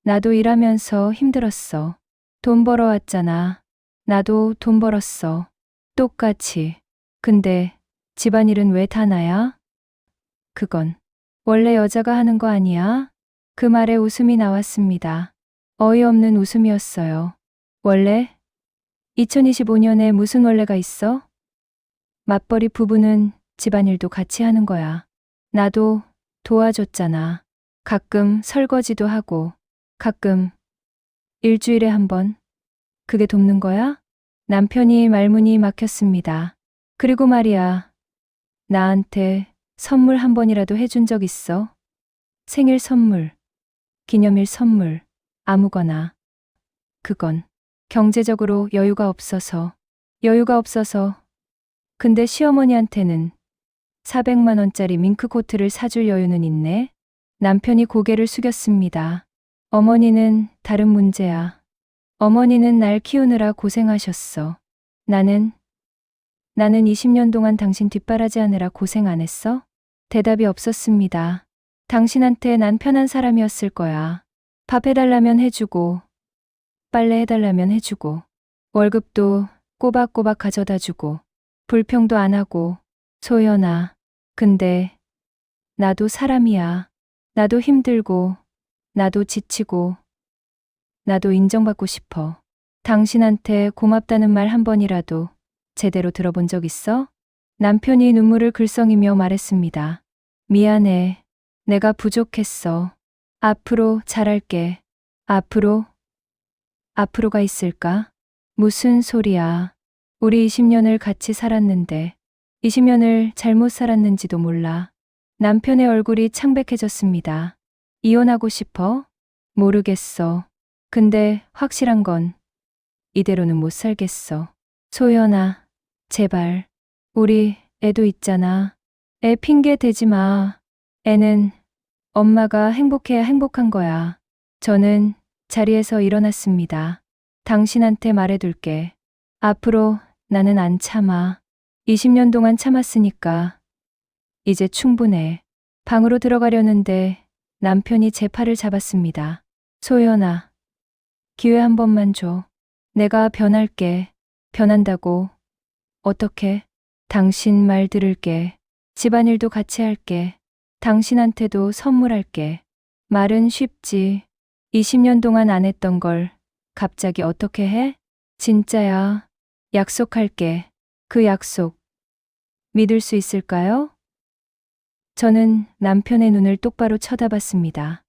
나도 일하면서 힘들었어. 돈 벌어왔잖아. 나도 돈 벌었어. 똑같이. 근데 집안일은 왜 다 나야? 그건 원래 여자가 하는 거 아니야? 그 말에 웃음이 나왔습니다. 어이없는 웃음이었어요. 원래? 2025년에 무슨 원래가 있어? 맞벌이 부부는 집안일도 같이 하는 거야. 나도 도와줬잖아. 가끔 설거지도 하고, 가끔 일주일에 한 번. 그게 돕는 거야? 남편이 말문이 막혔습니다. 그리고 말이야, 나한테 선물 한 번이라도 해준 적 있어? 생일 선물, 기념일 선물, 아무거나. 그건 경제적으로 여유가 없어서 근데 시어머니한테는 400만 원짜리 밍크 코트를 사줄 여유는 있네. 남편이 고개를 숙였습니다. 어머니는 다른 문제야. 어머니는 날 키우느라 고생하셨어. 나는 20년 동안 당신 뒷바라지 하느라 고생 안 했어? 대답이 없었습니다. 당신한테 난 편한 사람이었을 거야. 밥 해달라면 해주고, 빨래 해달라면 해주고, 월급도 꼬박꼬박 가져다 주고, 불평도 안 하고, 소연아. 근데 나도 사람이야. 나도 힘들고, 나도 지치고, 나도 인정받고 싶어. 당신한테 고맙다는 말 한 번이라도 제대로 들어본 적 있어? 남편이 눈물을 글썽이며 말했습니다. 미안해. 내가 부족했어. 앞으로 잘할게. 앞으로가 있을까? 무슨 소리야. 우리 20년을 같이 살았는데 20년을 잘못 살았는지도 몰라. 남편의 얼굴이 창백해졌습니다. 이혼하고 싶어? 모르겠어. 근데 확실한 건 이대로는 못 살겠어. 소연아, 제발. 우리 애도 있잖아. 애 핑계 대지 마. 애는 엄마가 행복해야 행복한 거야. 저는 자리에서 일어났습니다. 당신한테 말해둘게. 앞으로 나는 안 참아. 20년 동안 참았으니까 이제 충분해. 방으로 들어가려는데 남편이 제 팔을 잡았습니다. 소연아, 기회 한 번만 줘. 내가 변할게. 변한다고. 어떻게? 당신 말 들을게. 집안일도 같이 할게. 당신한테도 선물할게. 말은 쉽지. 20년 동안 안 했던 걸 갑자기 어떻게 해? 진짜야. 약속할게. 그 약속 믿을 수 있을까요? 저는 남편의 눈을 똑바로 쳐다봤습니다.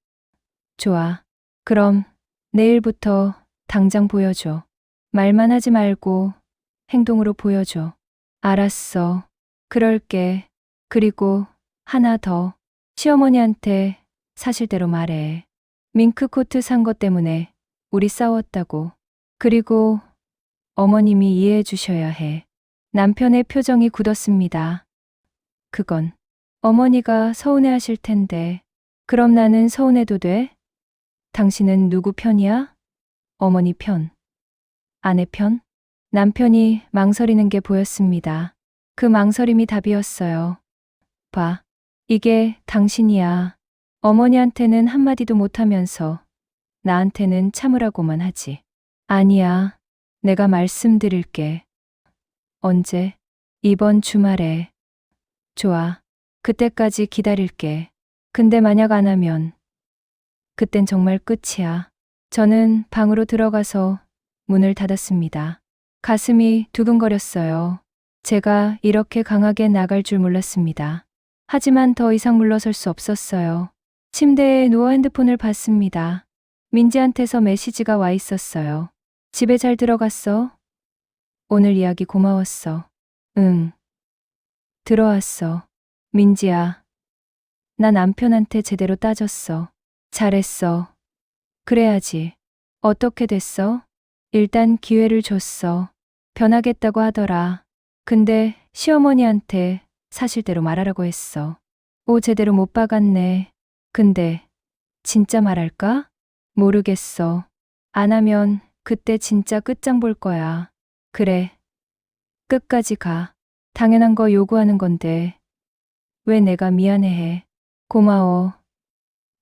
좋아. 그럼 내일부터 당장 보여줘. 말만 하지 말고 행동으로 보여줘. 알았어. 그럴게. 그리고 하나 더. 시어머니한테 사실대로 말해. 밍크 코트 산 것 때문에 우리 싸웠다고. 그리고 어머님이 이해해 주셔야 해. 남편의 표정이 굳었습니다. 그건 어머니가 서운해 하실 텐데. 그럼 나는 서운해도 돼? 당신은 누구 편이야? 어머니 편. 아내 편? 남편이 망설이는 게 보였습니다. 그 망설임이 답이었어요. 봐. 이게 당신이야. 어머니한테는 한마디도 못하면서 나한테는 참으라고만 하지. 아니야. 내가 말씀드릴게. 언제? 이번 주말에. 좋아. 그때까지 기다릴게. 근데 만약 안 하면 그땐 정말 끝이야. 저는 방으로 들어가서 문을 닫았습니다. 가슴이 두근거렸어요. 제가 이렇게 강하게 나갈 줄 몰랐습니다. 하지만 더 이상 물러설 수 없었어요. 침대에 누워 핸드폰을 봤습니다. 민지한테서 메시지가 와 있었어요. 집에 잘 들어갔어? 오늘 이야기 고마웠어. 응. 들어왔어. 민지야. 나 남편한테 제대로 따졌어. 잘했어. 그래야지. 어떻게 됐어? 일단 기회를 줬어. 변하겠다고 하더라. 근데 시어머니한테 사실대로 말하라고 했어. 오, 제대로 못 박았네. 근데 진짜 말할까? 모르겠어. 안 하면 그때 진짜 끝장 볼 거야. 그래. 끝까지 가. 당연한 거 요구하는 건데 왜 내가 미안해해. 고마워.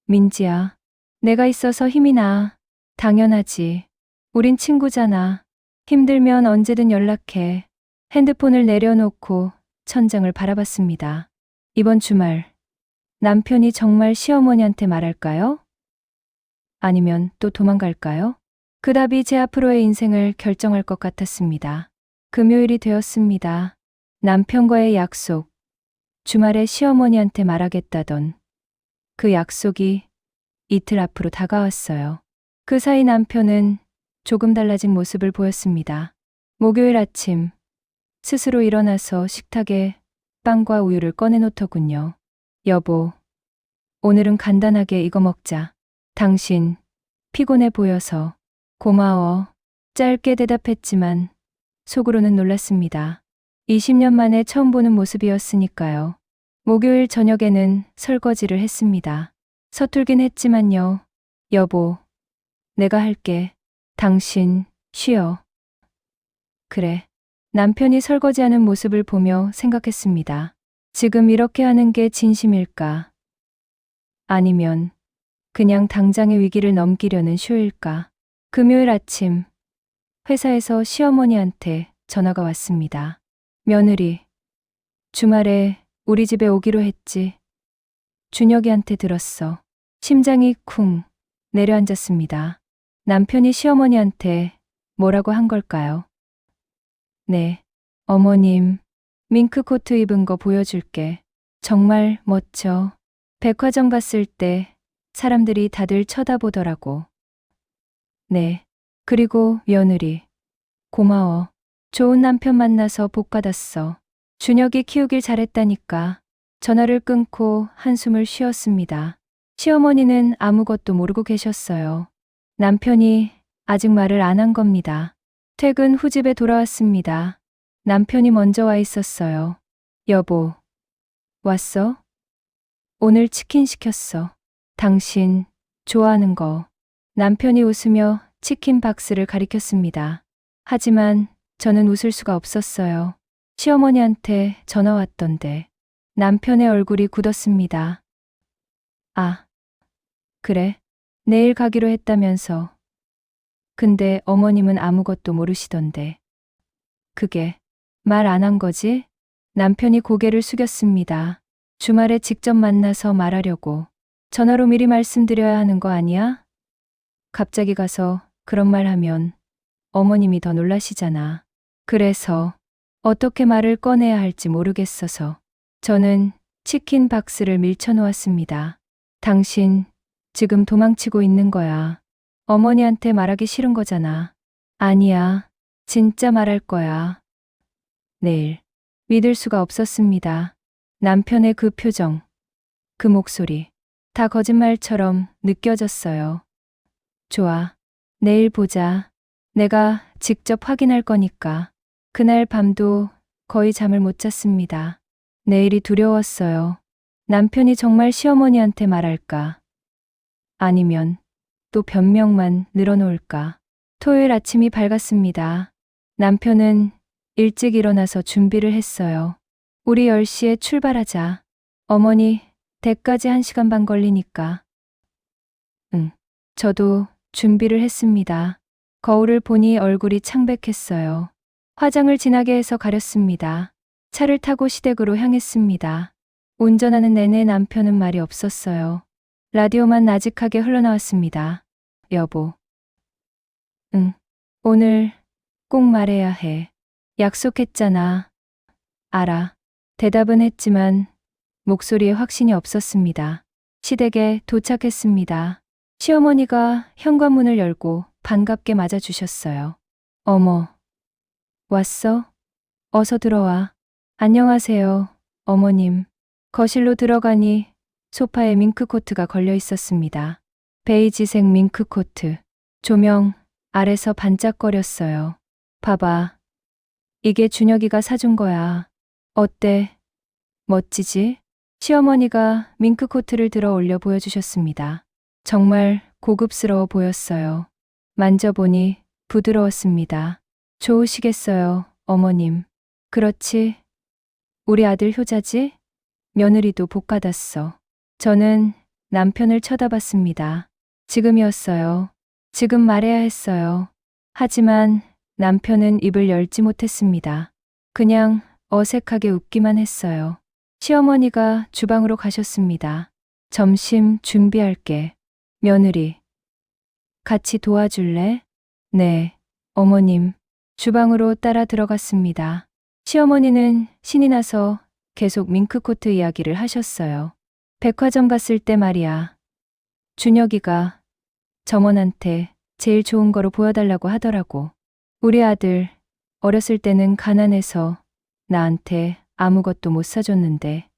민지야. 내가 있어서 힘이 나. 당연하지. 우린 친구잖아. 힘들면 언제든 연락해. 핸드폰을 내려놓고 천장을 바라봤습니다. 이번 주말 남편이 정말 시어머니한테 말할까요? 아니면 또 도망갈까요? 그 답이 제 앞으로의 인생을 결정할 것 같았습니다. 금요일이 되었습니다. 남편과의 약속. 주말에 시어머니한테 말하겠다던 그 약속이 이틀 앞으로 다가왔어요. 그 사이 남편은 조금 달라진 모습을 보였습니다. 목요일 아침 스스로 일어나서 식탁에 빵과 우유를 꺼내놓더군요. 여보, 오늘은 간단하게 이거 먹자. 당신 피곤해 보여서. 고마워. 짧게 대답했지만 속으로는 놀랐습니다. 20년 만에 처음 보는 모습이었으니까요. 목요일 저녁에는 설거지를 했습니다. 서툴긴 했지만요. 여보, 내가 할게. 당신, 쉬어. 그래. 남편이 설거지하는 모습을 보며 생각했습니다. 지금 이렇게 하는 게 진심일까? 아니면 그냥 당장의 위기를 넘기려는 쇼일까? 금요일 아침, 회사에서 시어머니한테 전화가 왔습니다. 며느리, 주말에 우리 집에 오기로 했지. 준혁이한테 들었어. 심장이 쿵 내려앉았습니다. 남편이 시어머니한테 뭐라고 한 걸까요? 네, 어머님, 밍크코트 입은 거 보여줄게. 정말 멋져. 백화점 갔을 때 사람들이 다들 쳐다보더라고. 네, 그리고 며느리, 고마워. 좋은 남편 만나서 복 받았어. 준혁이 키우길 잘했다니까. 전화를 끊고 한숨을 쉬었습니다. 시어머니는 아무것도 모르고 계셨어요. 남편이 아직 말을 안 한 겁니다. 퇴근 후 집에 돌아왔습니다. 남편이 먼저 와 있었어요. 여보, 왔어? 오늘 치킨 시켰어. 당신 좋아하는 거. 남편이 웃으며 치킨 박스를 가리켰습니다. 하지만 저는 웃을 수가 없었어요. 시어머니한테 전화 왔던데. 남편의 얼굴이 굳었습니다. 아, 그래. 내일 가기로 했다면서. 근데 어머님은 아무것도 모르시던데. 그게 말 안 한 거지? 남편이 고개를 숙였습니다. 주말에 직접 만나서 말하려고. 전화로 미리 말씀드려야 하는 거 아니야? 갑자기 가서 그런 말 하면 어머님이 더 놀라시잖아. 그래서 어떻게 말을 꺼내야 할지 모르겠어서 저는 치킨 박스를 밀쳐놓았습니다. 당신 지금 도망치고 있는 거야. 어머니한테 말하기 싫은 거잖아. 아니야. 진짜 말할 거야. 내일. 믿을 수가 없었습니다. 남편의 그 표정, 그 목소리, 다 거짓말처럼 느껴졌어요. 좋아. 내일 보자. 내가 직접 확인할 거니까. 그날 밤도 거의 잠을 못 잤습니다. 내일이 두려웠어요. 남편이 정말 시어머니한테 말할까? 아니면 또 변명만 늘어놓을까? 토요일 아침이 밝았습니다. 남편은 일찍 일어나서 준비를 했어요. 우리 10시에 출발하자. 어머니, 댁까지 1시간 반 걸리니까. 응. 저도 준비를 했습니다. 거울을 보니 얼굴이 창백했어요. 화장을 진하게 해서 가렸습니다. 차를 타고 시댁으로 향했습니다. 운전하는 내내 남편은 말이 없었어요. 라디오만 나직하게 흘러나왔습니다. 여보. 응. 오늘 꼭 말해야 해. 약속했잖아. 알아. 대답은 했지만 목소리에 확신이 없었습니다. 시댁에 도착했습니다. 시어머니가 현관문을 열고 반갑게 맞아주셨어요. 어머. 왔어? 어서 들어와. 안녕하세요, 어머님. 거실로 들어가니 소파에 밍크코트가 걸려 있었습니다. 베이지색 밍크코트. 조명 아래서 반짝거렸어요. 봐봐. 이게 준혁이가 사준 거야. 어때? 멋지지? 시어머니가 밍크코트를 들어 올려 보여주셨습니다. 정말 고급스러워 보였어요. 만져보니 부드러웠습니다. 좋으시겠어요, 어머님. 그렇지. 우리 아들 효자지? 며느리도 복 받았어. 저는 남편을 쳐다봤습니다. 지금이었어요. 지금 말해야 했어요. 하지만 남편은 입을 열지 못했습니다. 그냥 어색하게 웃기만 했어요. 시어머니가 주방으로 가셨습니다. 점심 준비할게. 며느리. 같이 도와줄래? 네, 어머님. 주방으로 따라 들어갔습니다. 시어머니는 신이 나서 계속 밍크코트 이야기를 하셨어요. 백화점 갔을 때 말이야. 준혁이가 점원한테 제일 좋은 거로 보여달라고 하더라고. 우리 아들 어렸을 때는 가난해서 나한테 아무것도 못 사줬는데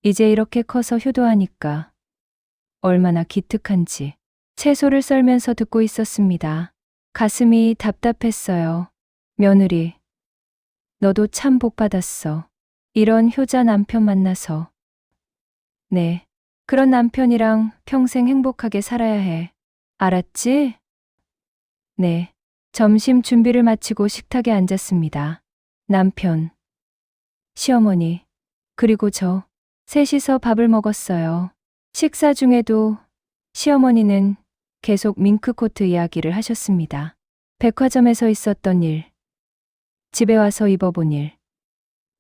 이제 이렇게 커서 효도하니까 얼마나 기특한지. 채소를 썰면서 듣고 있었습니다. 가슴이 답답했어요. 며느리. 너도 참 복 받았어. 이런 효자 남편 만나서. 네. 그런 남편이랑 평생 행복하게 살아야 해. 알았지? 네. 점심 준비를 마치고 식탁에 앉았습니다. 남편, 시어머니, 그리고 저, 셋이서 밥을 먹었어요. 식사 중에도 시어머니는 계속 밍크코트 이야기를 하셨습니다. 백화점에서 있었던 일, 집에 와서 입어본 일,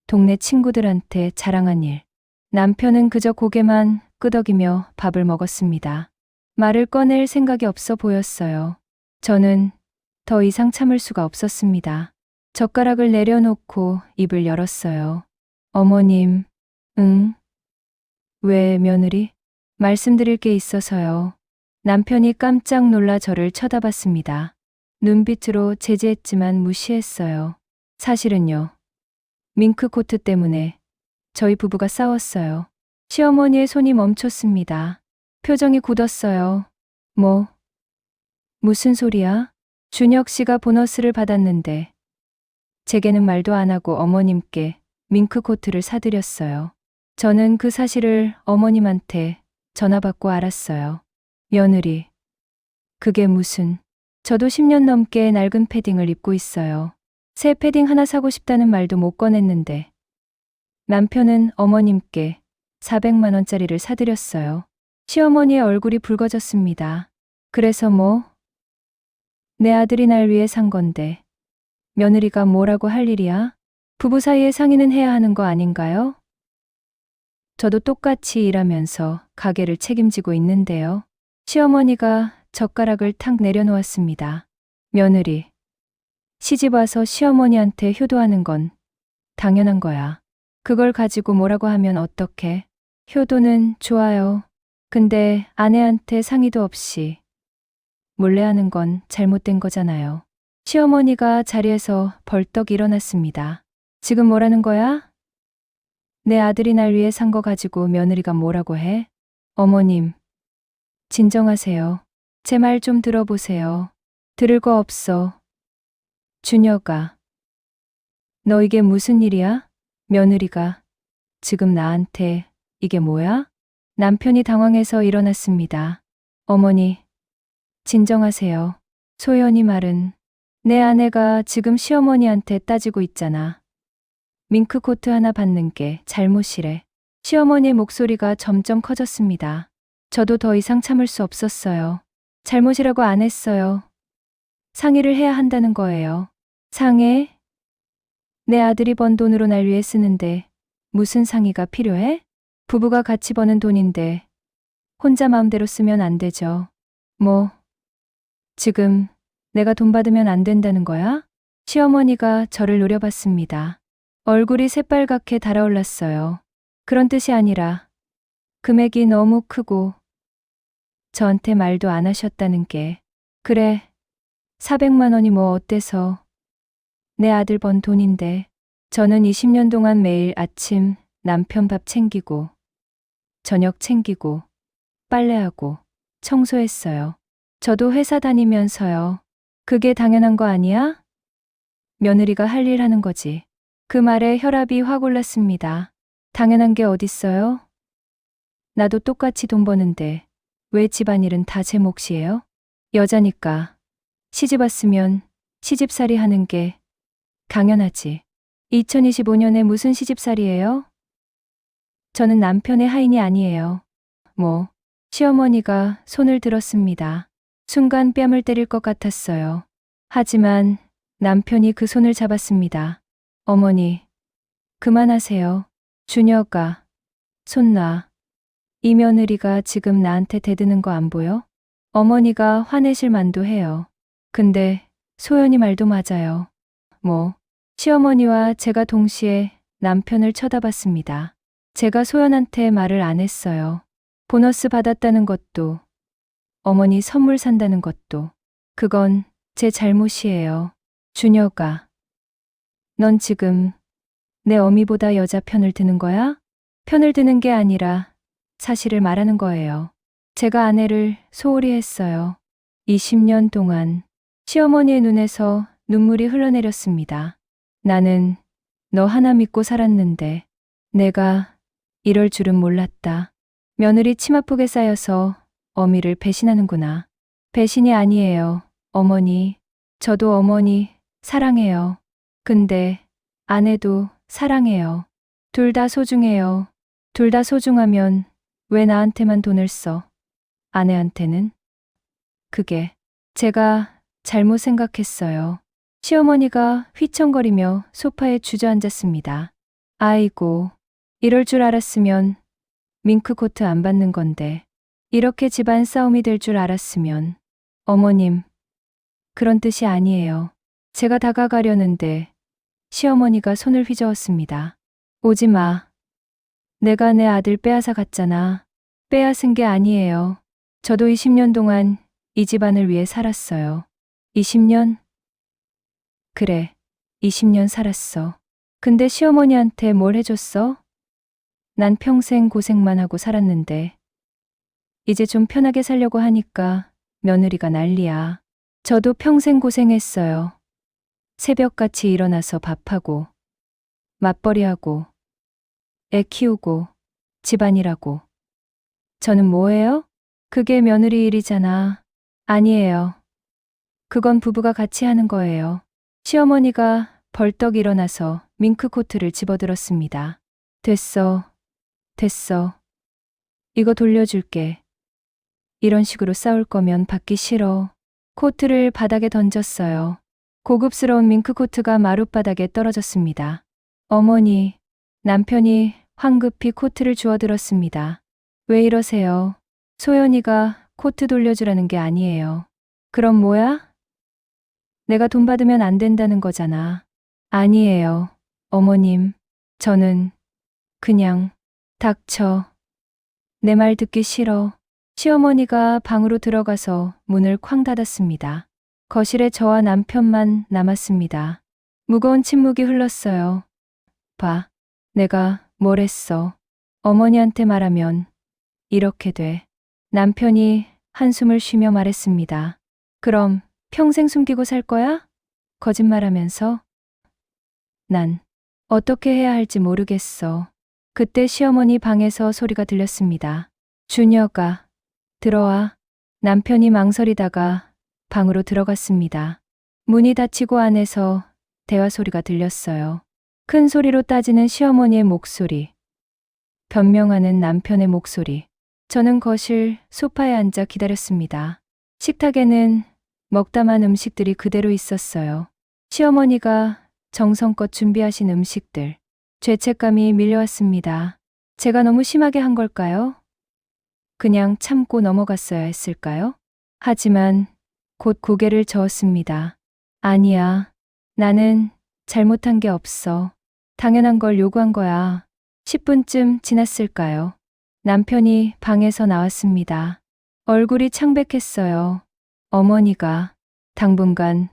동네 친구들한테 자랑한 일. 남편은 그저 고개만 끄덕이며 밥을 먹었습니다. 말을 꺼낼 생각이 없어 보였어요. 저는 더 이상 참을 수가 없었습니다. 젓가락을 내려놓고 입을 열었어요. 어머님, 응? 왜 며느리? 말씀드릴 게 있어서요. 남편이 깜짝 놀라 저를 쳐다봤습니다. 눈빛으로 제지했지만 무시했어요. 사실은요. 밍크코트 때문에 저희 부부가 싸웠어요. 시어머니의 손이 멈췄습니다. 표정이 굳었어요. 무슨 소리야? 준혁 씨가 보너스를 받았는데 제게는 말도 안 하고 어머님께 밍크코트를 사드렸어요. 저는 그 사실을 어머님한테 전화받고 알았어요. 며느리, 그게 무슨... 저도 10년 넘게 낡은 패딩을 입고 있어요. 새 패딩 하나 사고 싶다는 말도 못 꺼냈는데 남편은 어머님께 400만 원짜리를 사드렸어요. 시어머니의 얼굴이 붉어졌습니다. 그래서 내 아들이 날 위해 산 건데 며느리가 뭐라고 할 일이야? 부부 사이의 상의는 해야 하는 거 아닌가요? 저도 똑같이 일하면서 가게를 책임지고 있는데요. 시어머니가 젓가락을 탁 내려놓았습니다. 며느리, 시집 와서 시어머니한테 효도하는 건 당연한 거야. 그걸 가지고 뭐라고 하면 어떡해? 효도는 좋아요. 근데 아내한테 상의도 없이 몰래 하는 건 잘못된 거잖아요. 시어머니가 자리에서 벌떡 일어났습니다. 지금 뭐라는 거야? 내 아들이 날 위해 산 거 가지고 며느리가 뭐라고 해? 어머님, 진정하세요. 제 말 좀 들어보세요. 들을 거 없어. 준혁아, 너 이게 무슨 일이야? 며느리가 지금 나한테 이게 뭐야? 남편이 당황해서 일어났습니다. 어머니, 진정하세요. 소연이 말은 내 아내가 지금 시어머니한테 따지고 있잖아. 밍크코트 하나 받는 게 잘못이래. 시어머니의 목소리가 점점 커졌습니다. 저도 더 이상 참을 수 없었어요. 잘못이라고 안 했어요. 상의를 해야 한다는 거예요. 상해? 내 아들이 번 돈으로 날 위해 쓰는데 무슨 상의가 필요해? 부부가 같이 버는 돈인데 혼자 마음대로 쓰면 안 되죠. 지금 내가 돈 받으면 안 된다는 거야? 시어머니가 저를 노려봤습니다. 얼굴이 새빨갛게 달아올랐어요. 그런 뜻이 아니라 금액이 너무 크고 저한테 말도 안 하셨다는 게. 그래, 400만 원이 뭐 어때서. 내 아들 번 돈인데. 저는 20년 동안 매일 아침 남편 밥 챙기고 저녁 챙기고 빨래하고 청소했어요. 저도 회사 다니면서요. 그게 당연한 거 아니야? 며느리가 할 일 하는 거지. 그 말에 혈압이 확 올랐습니다. 당연한 게 어딨어요? 나도 똑같이 돈 버는데 왜 집안일은 다 제 몫이에요? 여자니까 시집 왔으면 시집살이 하는 게 당연하지. 2025년에 무슨 시집살이예요? 저는 남편의 하인이 아니에요. 시어머니가 손을 들었습니다. 순간 뺨을 때릴 것 같았어요. 하지만 남편이 그 손을 잡았습니다. 어머니, 그만하세요. 준혁아, 손 놔. 이 며느리가 지금 나한테 대드는 거 안 보여? 어머니가 화내실 만도 해요. 근데 소연이 말도 맞아요. 시어머니와 제가 동시에 남편을 쳐다봤습니다. 제가 소연한테 말을 안 했어요. 보너스 받았다는 것도, 어머니 선물 산다는 것도, 그건 제 잘못이에요. 준혁아, 넌 지금 내 어미보다 여자 편을 드는 거야? 편을 드는 게 아니라 사실을 말하는 거예요. 제가 아내를 소홀히 했어요. 20년 동안. 시어머니의 눈에서 눈물이 흘러내렸습니다. 나는 너 하나 믿고 살았는데 내가 이럴 줄은 몰랐다. 며느리 치맛폭에 쌓여서 어미를 배신하는구나. 배신이 아니에요. 어머니, 저도 어머니 사랑해요. 근데 아내도 사랑해요. 둘 다 소중해요. 둘 다 소중하면 왜 나한테만 돈을 써? 아내한테는? 그게 제가 잘못 생각했어요. 시어머니가 휘청거리며 소파에 주저앉았습니다. 아이고, 이럴 줄 알았으면 밍크코트 안 받는 건데, 이렇게 집안 싸움이 될 줄 알았으면. 어머님, 그런 뜻이 아니에요. 제가 다가가려는데 시어머니가 손을 휘저었습니다. 오지 마. 내가 내 아들 빼앗아 갔잖아. 빼앗은 게 아니에요. 저도 20년 동안 이 집안을 위해 살았어요. 20년? 그래, 20년 살았어. 근데 시어머니한테 뭘 해줬어? 난 평생 고생만 하고 살았는데. 이제 좀 편하게 살려고 하니까 며느리가 난리야. 저도 평생 고생했어요. 새벽같이 일어나서 밥하고, 맞벌이하고, 애 키우고, 집안일하고. 저는 뭐예요? 그게 며느리 일이잖아. 아니에요. 그건 부부가 같이 하는 거예요. 시어머니가 벌떡 일어나서 밍크코트를 집어들었습니다. 됐어. 됐어. 이거 돌려줄게. 이런 식으로 싸울 거면 받기 싫어. 코트를 바닥에 던졌어요. 고급스러운 밍크코트가 마룻바닥에 떨어졌습니다. 어머니, 남편이 황급히 코트를 주워들었습니다. 왜 이러세요? 소연이가 코트 돌려주라는 게 아니에요. 그럼 뭐야? 내가 돈 받으면 안 된다는 거잖아. 아니에요. 어머님, 저는 그냥 닥쳐. 내 말 듣기 싫어. 시어머니가 방으로 들어가서 문을 쾅 닫았습니다. 거실에 저와 남편만 남았습니다. 무거운 침묵이 흘렀어요. 봐, 내가 뭘 했어. 어머니한테 말하면 이렇게 돼. 남편이 한숨을 쉬며 말했습니다. 그럼 평생 숨기고 살 거야? 거짓말하면서? 난 어떻게 해야 할지 모르겠어. 그때 시어머니 방에서 소리가 들렸습니다. 준혁아, 들어와. 남편이 망설이다가 방으로 들어갔습니다. 문이 닫히고 안에서 대화 소리가 들렸어요. 큰 소리로 따지는 시어머니의 목소리, 변명하는 남편의 목소리. 저는 거실 소파에 앉아 기다렸습니다. 식탁에는 먹다만 음식들이 그대로 있었어요. 시어머니가 정성껏 준비하신 음식들. 죄책감이 밀려왔습니다. 제가 너무 심하게 한 걸까요? 그냥 참고 넘어갔어야 했을까요? 하지만 곧 고개를 저었습니다. 아니야. 나는 잘못한 게 없어. 당연한 걸 요구한 거야. 10분쯤 지났을까요? 남편이 방에서 나왔습니다. 얼굴이 창백했어요. 어머니가 당분간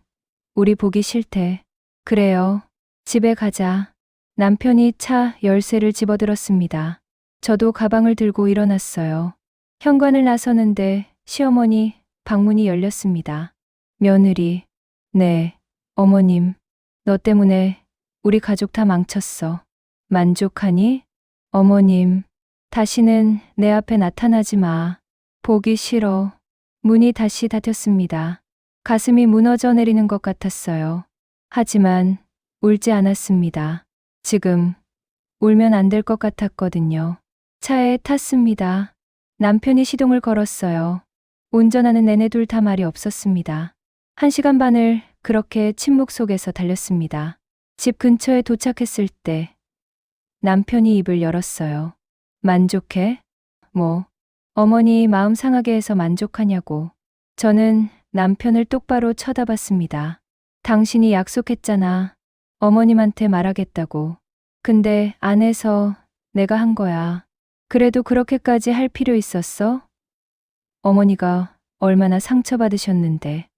우리 보기 싫대. 그래요. 집에 가자. 남편이 차 열쇠를 집어들었습니다. 저도 가방을 들고 일어났어요. 현관을 나서는데 시어머니 방문이 열렸습니다. 며느리, 네, 어머님, 너 때문에 우리 가족 다 망쳤어. 만족하니? 어머님, 다시는 내 앞에 나타나지 마. 보기 싫어. 문이 다시 닫혔습니다. 가슴이 무너져 내리는 것 같았어요. 하지만 울지 않았습니다. 지금 울면 안 될 것 같았거든요. 차에 탔습니다. 남편이 시동을 걸었어요. 운전하는 내내 둘 다 말이 없었습니다. 1시간 반을 그렇게 침묵 속에서 달렸습니다. 집 근처에 도착했을 때 남편이 입을 열었어요. 만족해? 뭐, 어머니 마음 상하게 해서 만족하냐고. 저는 남편을 똑바로 쳐다봤습니다. 당신이 약속했잖아. 어머님한테 말하겠다고. 근데 안 해서 내가 한 거야. 그래도 그렇게까지 할 필요 있었어? 어머니가 얼마나 상처받으셨는데.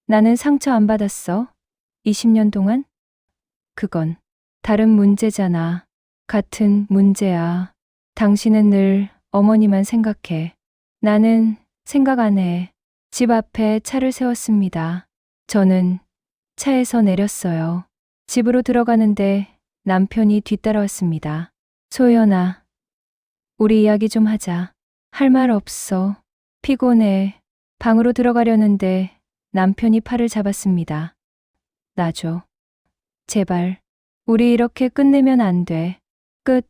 나는 상처 안 받았어. 20년 동안? 그건 다른 문제잖아. 같은 문제야. 당신은 늘 어머니만 생각해. 나는 생각 안 해. 집 앞에 차를 세웠습니다. 저는 차에서 내렸어요. 집으로 들어가는데 남편이 뒤따라왔습니다. 소연아, 우리 이야기 좀 하자. 할 말 없어. 피곤해. 방으로 들어가려는데 남편이 팔을 잡았습니다. 놔줘. 제발. 우리 이렇게 끝내면 안 돼. 끝.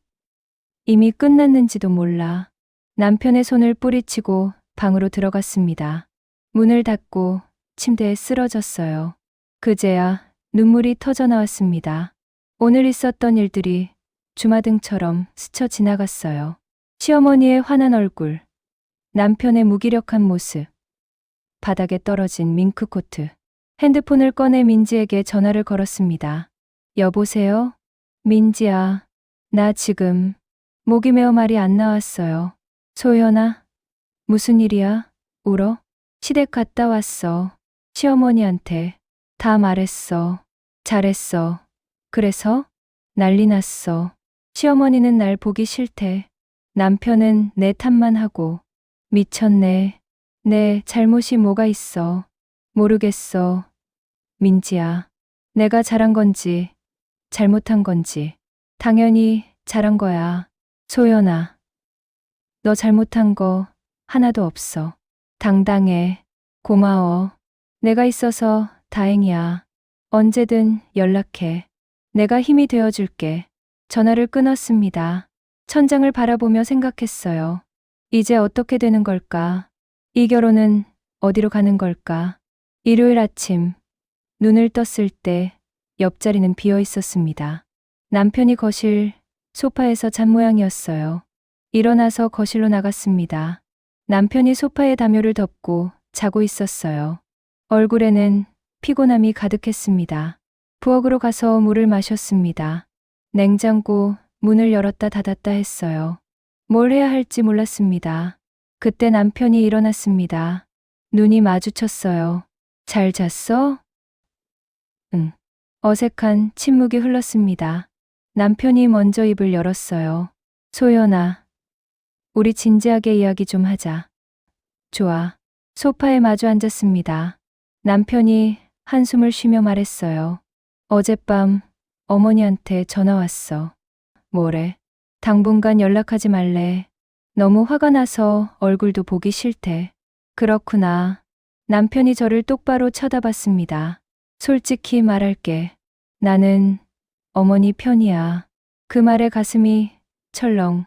이미 끝났는지도 몰라. 남편의 손을 뿌리치고 방으로 들어갔습니다. 문을 닫고 침대에 쓰러졌어요. 그제야 눈물이 터져 나왔습니다. 오늘 있었던 일들이 주마등처럼 스쳐 지나갔어요. 시어머니의 환한 얼굴, 남편의 무기력한 모습, 바닥에 떨어진 밍크코트. 핸드폰을 꺼내 민지에게 전화를 걸었습니다. 여보세요? 민지야, 나 지금 목이 메어 말이 안 나왔어요. 소연아, 무슨 일이야? 울어? 시댁 갔다 왔어. 시어머니한테 다 말했어. 잘했어. 그래서? 난리 났어. 시어머니는 날 보기 싫대. 남편은 내 탓만 하고. 미쳤네. 내 잘못이 뭐가 있어. 모르겠어. 민지야, 내가 잘한 건지 잘못한 건지 당연히 잘한 거야. 소연아, 너 잘못한 거 하나도 없어. 당당해. 고마워. 내가 있어서 다행이야. 언제든 연락해. 내가 힘이 되어줄게. 전화를 끊었습니다. 천장을 바라보며 생각했어요. 이제 어떻게 되는 걸까? 이 결혼은 어디로 가는 걸까? 일요일 아침, 눈을 떴을 때 옆자리는 비어 있었습니다. 남편이 거실, 소파에서 잔 모양이었어요. 일어나서 거실로 나갔습니다. 남편이 소파에 담요를 덮고 자고 있었어요. 얼굴에는 피곤함이 가득했습니다. 부엌으로 가서 물을 마셨습니다. 냉장고 문을 열었다 닫았다 했어요. 뭘 해야 할지 몰랐습니다. 그때 남편이 일어났습니다. 눈이 마주쳤어요. 잘 잤어? 응. 어색한 침묵이 흘렀습니다. 남편이 먼저 입을 열었어요. 소연아, 우리 진지하게 이야기 좀 하자. 좋아. 소파에 마주 앉았습니다. 남편이 한숨을 쉬며 말했어요. 어젯밤 어머니한테 전화 왔어. 뭐래? 당분간 연락하지 말래. 너무 화가 나서 얼굴도 보기 싫대. 그렇구나. 남편이 저를 똑바로 쳐다봤습니다. 솔직히 말할게. 나는 어머니 편이야. 그 말에 가슴이 철렁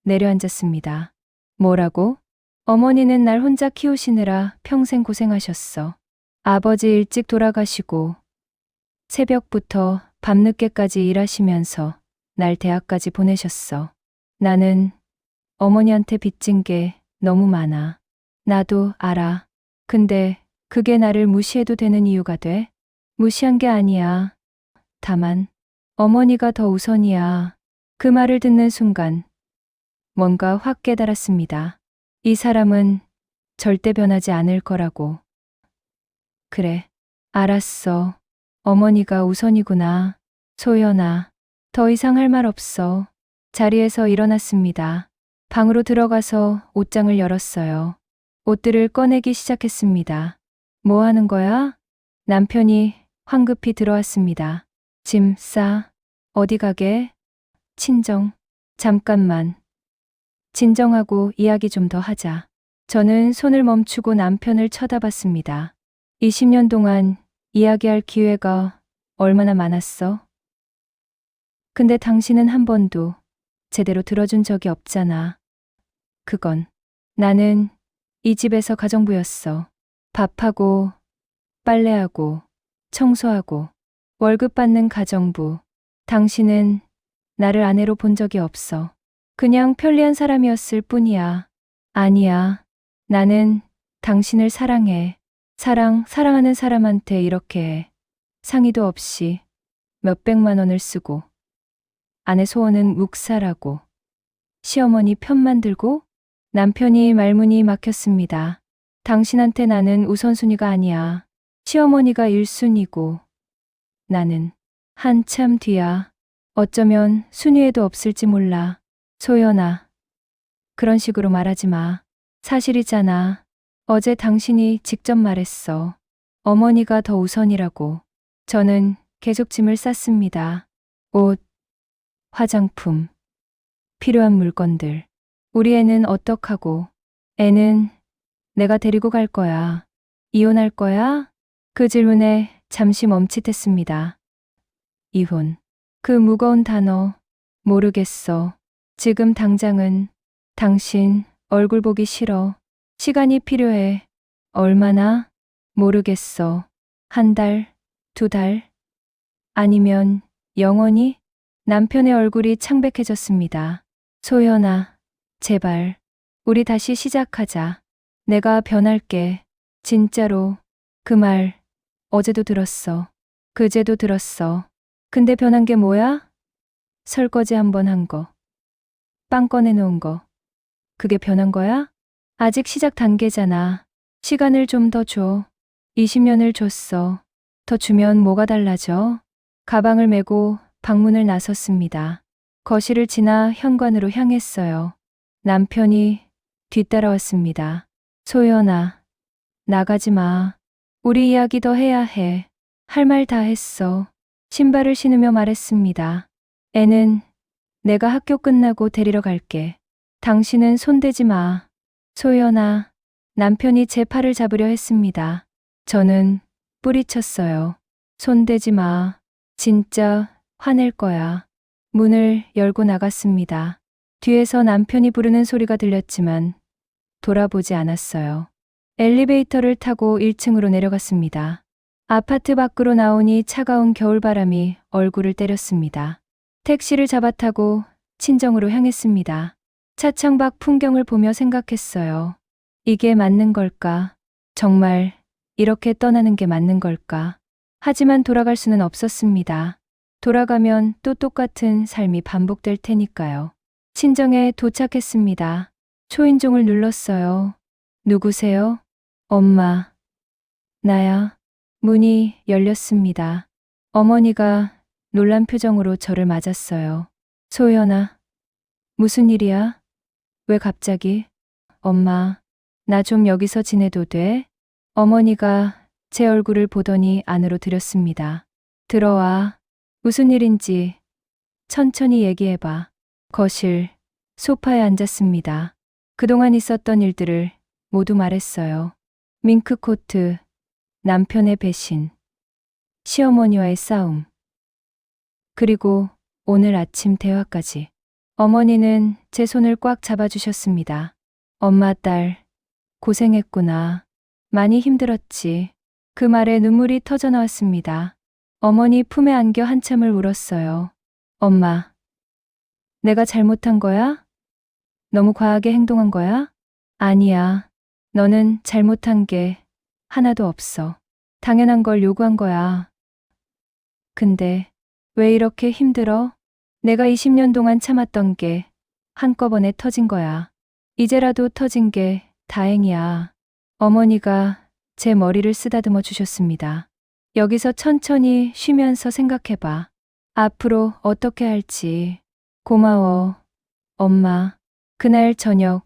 내려앉았습니다. 뭐라고? 어머니는 날 혼자 키우시느라 평생 고생하셨어. 아버지 일찍 돌아가시고 새벽부터 밤늦게까지 일하시면서 날 대학까지 보내셨어. 나는 어머니한테 빚진 게 너무 많아. 나도 알아. 근데 그게 나를 무시해도 되는 이유가 돼? 무시한 게 아니야. 다만 어머니가 더 우선이야. 그 말을 듣는 순간 뭔가 확 깨달았습니다. 이 사람은 절대 변하지 않을 거라고. 그래, 알았어. 어머니가 우선이구나. 소연아, 더 이상 할 말 없어. 자리에서 일어났습니다. 방으로 들어가서 옷장을 열었어요. 옷들을 꺼내기 시작했습니다. 뭐 하는 거야? 남편이 황급히 들어왔습니다. 짐 싸. 어디 가게? 친정. 잠깐만. 진정하고 이야기 좀 더 하자. 저는 손을 멈추고 남편을 쳐다봤습니다. 20년 동안 이야기할 기회가 얼마나 많았어? 근데 당신은 한 번도 제대로 들어준 적이 없잖아. 그건 나는 이 집에서 가정부였어. 밥하고 빨래하고 청소하고 월급 받는 가정부. 당신은 나를 아내로 본 적이 없어. 그냥 편리한 사람이었을 뿐이야. 아니야. 나는 당신을 사랑해. 사랑하는 사람한테 이렇게 해. 상의도 없이 몇백만 원을 쓰고 아내 소원은 묵살하고 시어머니 편만 들고. 남편이 말문이 막혔습니다. 당신한테 나는 우선순위가 아니야. 시어머니가 1순위고 나는 한참 뒤야. 어쩌면 순위에도 없을지 몰라. 소연아, 그런 식으로 말하지 마. 사실이잖아. 어제 당신이 직접 말했어. 어머니가 더 우선이라고. 저는 계속 짐을 쌌습니다. 옷, 화장품, 필요한 물건들. 우리 애는 어떡하고? 애는 내가 데리고 갈 거야. 이혼할 거야? 그 질문에 잠시 멈칫했습니다. 이혼. 그 무거운 단어. 모르겠어. 지금 당장은 당신 얼굴 보기 싫어. 시간이 필요해. 얼마나? 모르겠어. 한 달, 두 달? 아니면 영원히? 남편의 얼굴이 창백해졌습니다. 소연아, 제발. 우리 다시 시작하자. 내가 변할게. 진짜로. 그 말 어제도 들었어. 그제도 들었어. 근데 변한 게 뭐야? 설거지 한 번 한 거. 빵 꺼내놓은 거. 그게 변한 거야? 아직 시작 단계잖아. 시간을 좀 더 줘. 20년을 줬어. 더 주면 뭐가 달라져? 가방을 메고 방문을 나섰습니다. 거실을 지나 현관으로 향했어요. 남편이 뒤따라왔습니다. 소연아, 나가지 마. 우리 이야기 더 해야 해. 할 말 다 했어. 신발을 신으며 말했습니다. 애는 내가 학교 끝나고 데리러 갈게. 당신은 손대지 마. 소연아, 남편이 제 팔을 잡으려 했습니다. 저는 뿌리쳤어요. 손대지 마. 진짜 화낼 거야. 문을 열고 나갔습니다. 뒤에서 남편이 부르는 소리가 들렸지만 돌아보지 않았어요. 엘리베이터를 타고 1층으로 내려갔습니다. 아파트 밖으로 나오니 차가운 겨울바람이 얼굴을 때렸습니다. 택시를 잡아 타고 친정으로 향했습니다. 차창 밖 풍경을 보며 생각했어요. 이게 맞는 걸까? 정말 이렇게 떠나는 게 맞는 걸까? 하지만 돌아갈 수는 없었습니다. 돌아가면 또 똑같은 삶이 반복될 테니까요. 친정에 도착했습니다. 초인종을 눌렀어요. 누구세요? 엄마. 나야. 문이 열렸습니다. 어머니가 놀란 표정으로 저를 맞았어요. 소연아. 무슨 일이야? 왜 갑자기? 엄마, 나 좀 여기서 지내도 돼? 어머니가 제 얼굴을 보더니 안으로 들였습니다. 들어와. 무슨 일인지 천천히 얘기해봐. 거실, 소파에 앉았습니다. 그동안 있었던 일들을 모두 말했어요. 밍크코트, 남편의 배신, 시어머니와의 싸움, 그리고 오늘 아침 대화까지. 어머니는 제 손을 꽉 잡아주셨습니다. 엄마 딸, 고생했구나. 많이 힘들었지. 그 말에 눈물이 터져 나왔습니다. 어머니 품에 안겨 한참을 울었어요. 엄마, 내가 잘못한 거야? 너무 과하게 행동한 거야? 아니야. 너는 잘못한 게 하나도 없어. 당연한 걸 요구한 거야. 근데 왜 이렇게 힘들어? 내가 20년 동안 참았던 게 한꺼번에 터진 거야. 이제라도 터진 게 다행이야. 어머니가 제 머리를 쓰다듬어 주셨습니다. 여기서 천천히 쉬면서 생각해봐. 앞으로 어떻게 할지. 고마워, 엄마. 그날 저녁,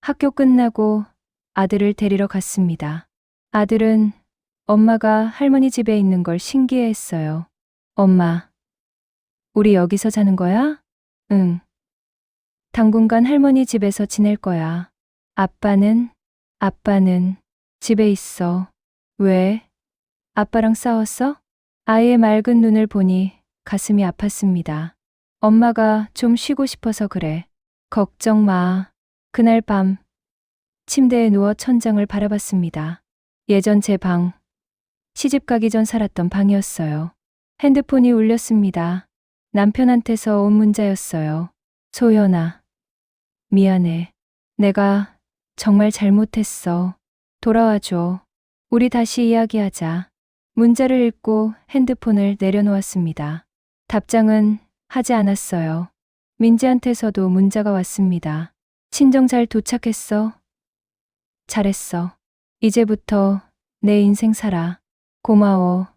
학교 끝나고 아들을 데리러 갔습니다. 아들은 엄마가 할머니 집에 있는 걸 신기해했어요. 엄마, 우리 여기서 자는 거야? 응. 당분간 할머니 집에서 지낼 거야. 아빠는 집에 있어. 왜? 아빠랑 싸웠어? 아이의 맑은 눈을 보니 가슴이 아팠습니다. 엄마가 좀 쉬고 싶어서 그래. 걱정 마. 그날 밤 침대에 누워 천장을 바라봤습니다. 예전 제 방, 시집 가기 전 살았던 방이었어요. 핸드폰이 울렸습니다. 남편한테서 온 문자였어요. 소연아, 미안해. 내가 정말 잘못했어. 돌아와줘. 우리 다시 이야기하자. 문자를 읽고 핸드폰을 내려놓았습니다. 답장은 하지 않았어요. 민지한테서도 문자가 왔습니다. 친정 잘 도착했어? 잘했어. 이제부터 내 인생 살아. 고마워.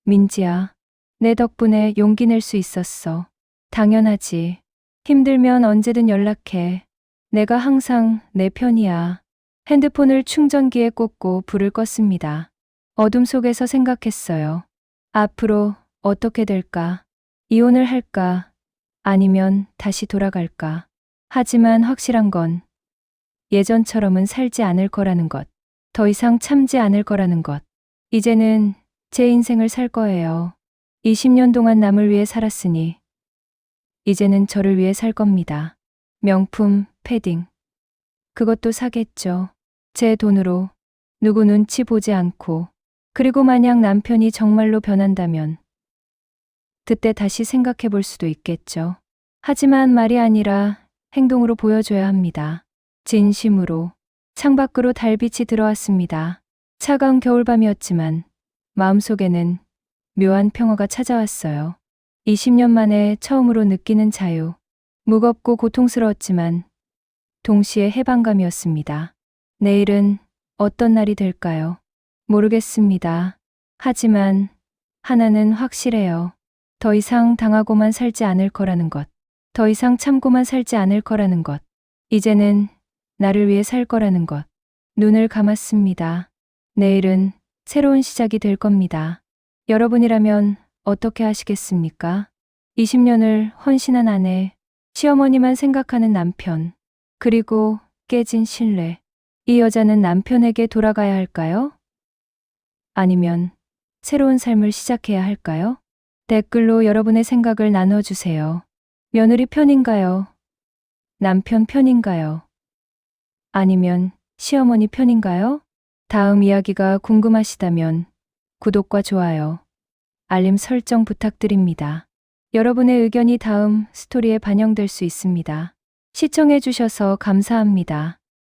민지야, 내 덕분에 용기 낼 수 있었어. 당연하지. 힘들면 언제든 연락해. 내가 항상 내 편이야. 핸드폰을 충전기에 꽂고 불을 껐습니다. 어둠 속에서 생각했어요. 앞으로 어떻게 될까? 이혼을 할까? 아니면 다시 돌아갈까? 하지만 확실한 건 예전처럼은 살지 않을 거라는 것. 더 이상 참지 않을 거라는 것. 이제는 제 인생을 살 거예요. 20년 동안 남을 위해 살았으니 이제는 저를 위해 살 겁니다. 명품, 패딩. 그것도 사겠죠. 제 돈으로 누구 눈치 보지 않고. 그리고 만약 남편이 정말로 변한다면 그때 다시 생각해 볼 수도 있겠죠. 하지만 말이 아니라 행동으로 보여줘야 합니다. 진심으로. 창밖으로 달빛이 들어왔습니다. 차가운 겨울밤이었지만 마음속에는 묘한 평화가 찾아왔어요. 20년 만에 처음으로 느끼는 자유. 무겁고 고통스러웠지만 동시에 해방감이었습니다. 내일은 어떤 날이 될까요? 모르겠습니다. 하지만 하나는 확실해요. 더 이상 당하고만 살지 않을 거라는 것. 더 이상 참고만 살지 않을 거라는 것. 이제는 나를 위해 살 거라는 것. 눈을 감았습니다. 내일은 새로운 시작이 될 겁니다. 여러분이라면 어떻게 하시겠습니까? 20년을 헌신한 아내, 시어머니만 생각하는 남편, 그리고 깨진 신뢰. 이 여자는 남편에게 돌아가야 할까요? 아니면 새로운 삶을 시작해야 할까요? 댓글로 여러분의 생각을 나눠주세요. 며느리 편인가요? 남편 편인가요? 아니면 시어머니 편인가요? 다음 이야기가 궁금하시다면 구독과 좋아요, 알림 설정 부탁드립니다. 여러분의 의견이 다음 스토리에 반영될 수 있습니다. 시청해주셔서 감사합니다.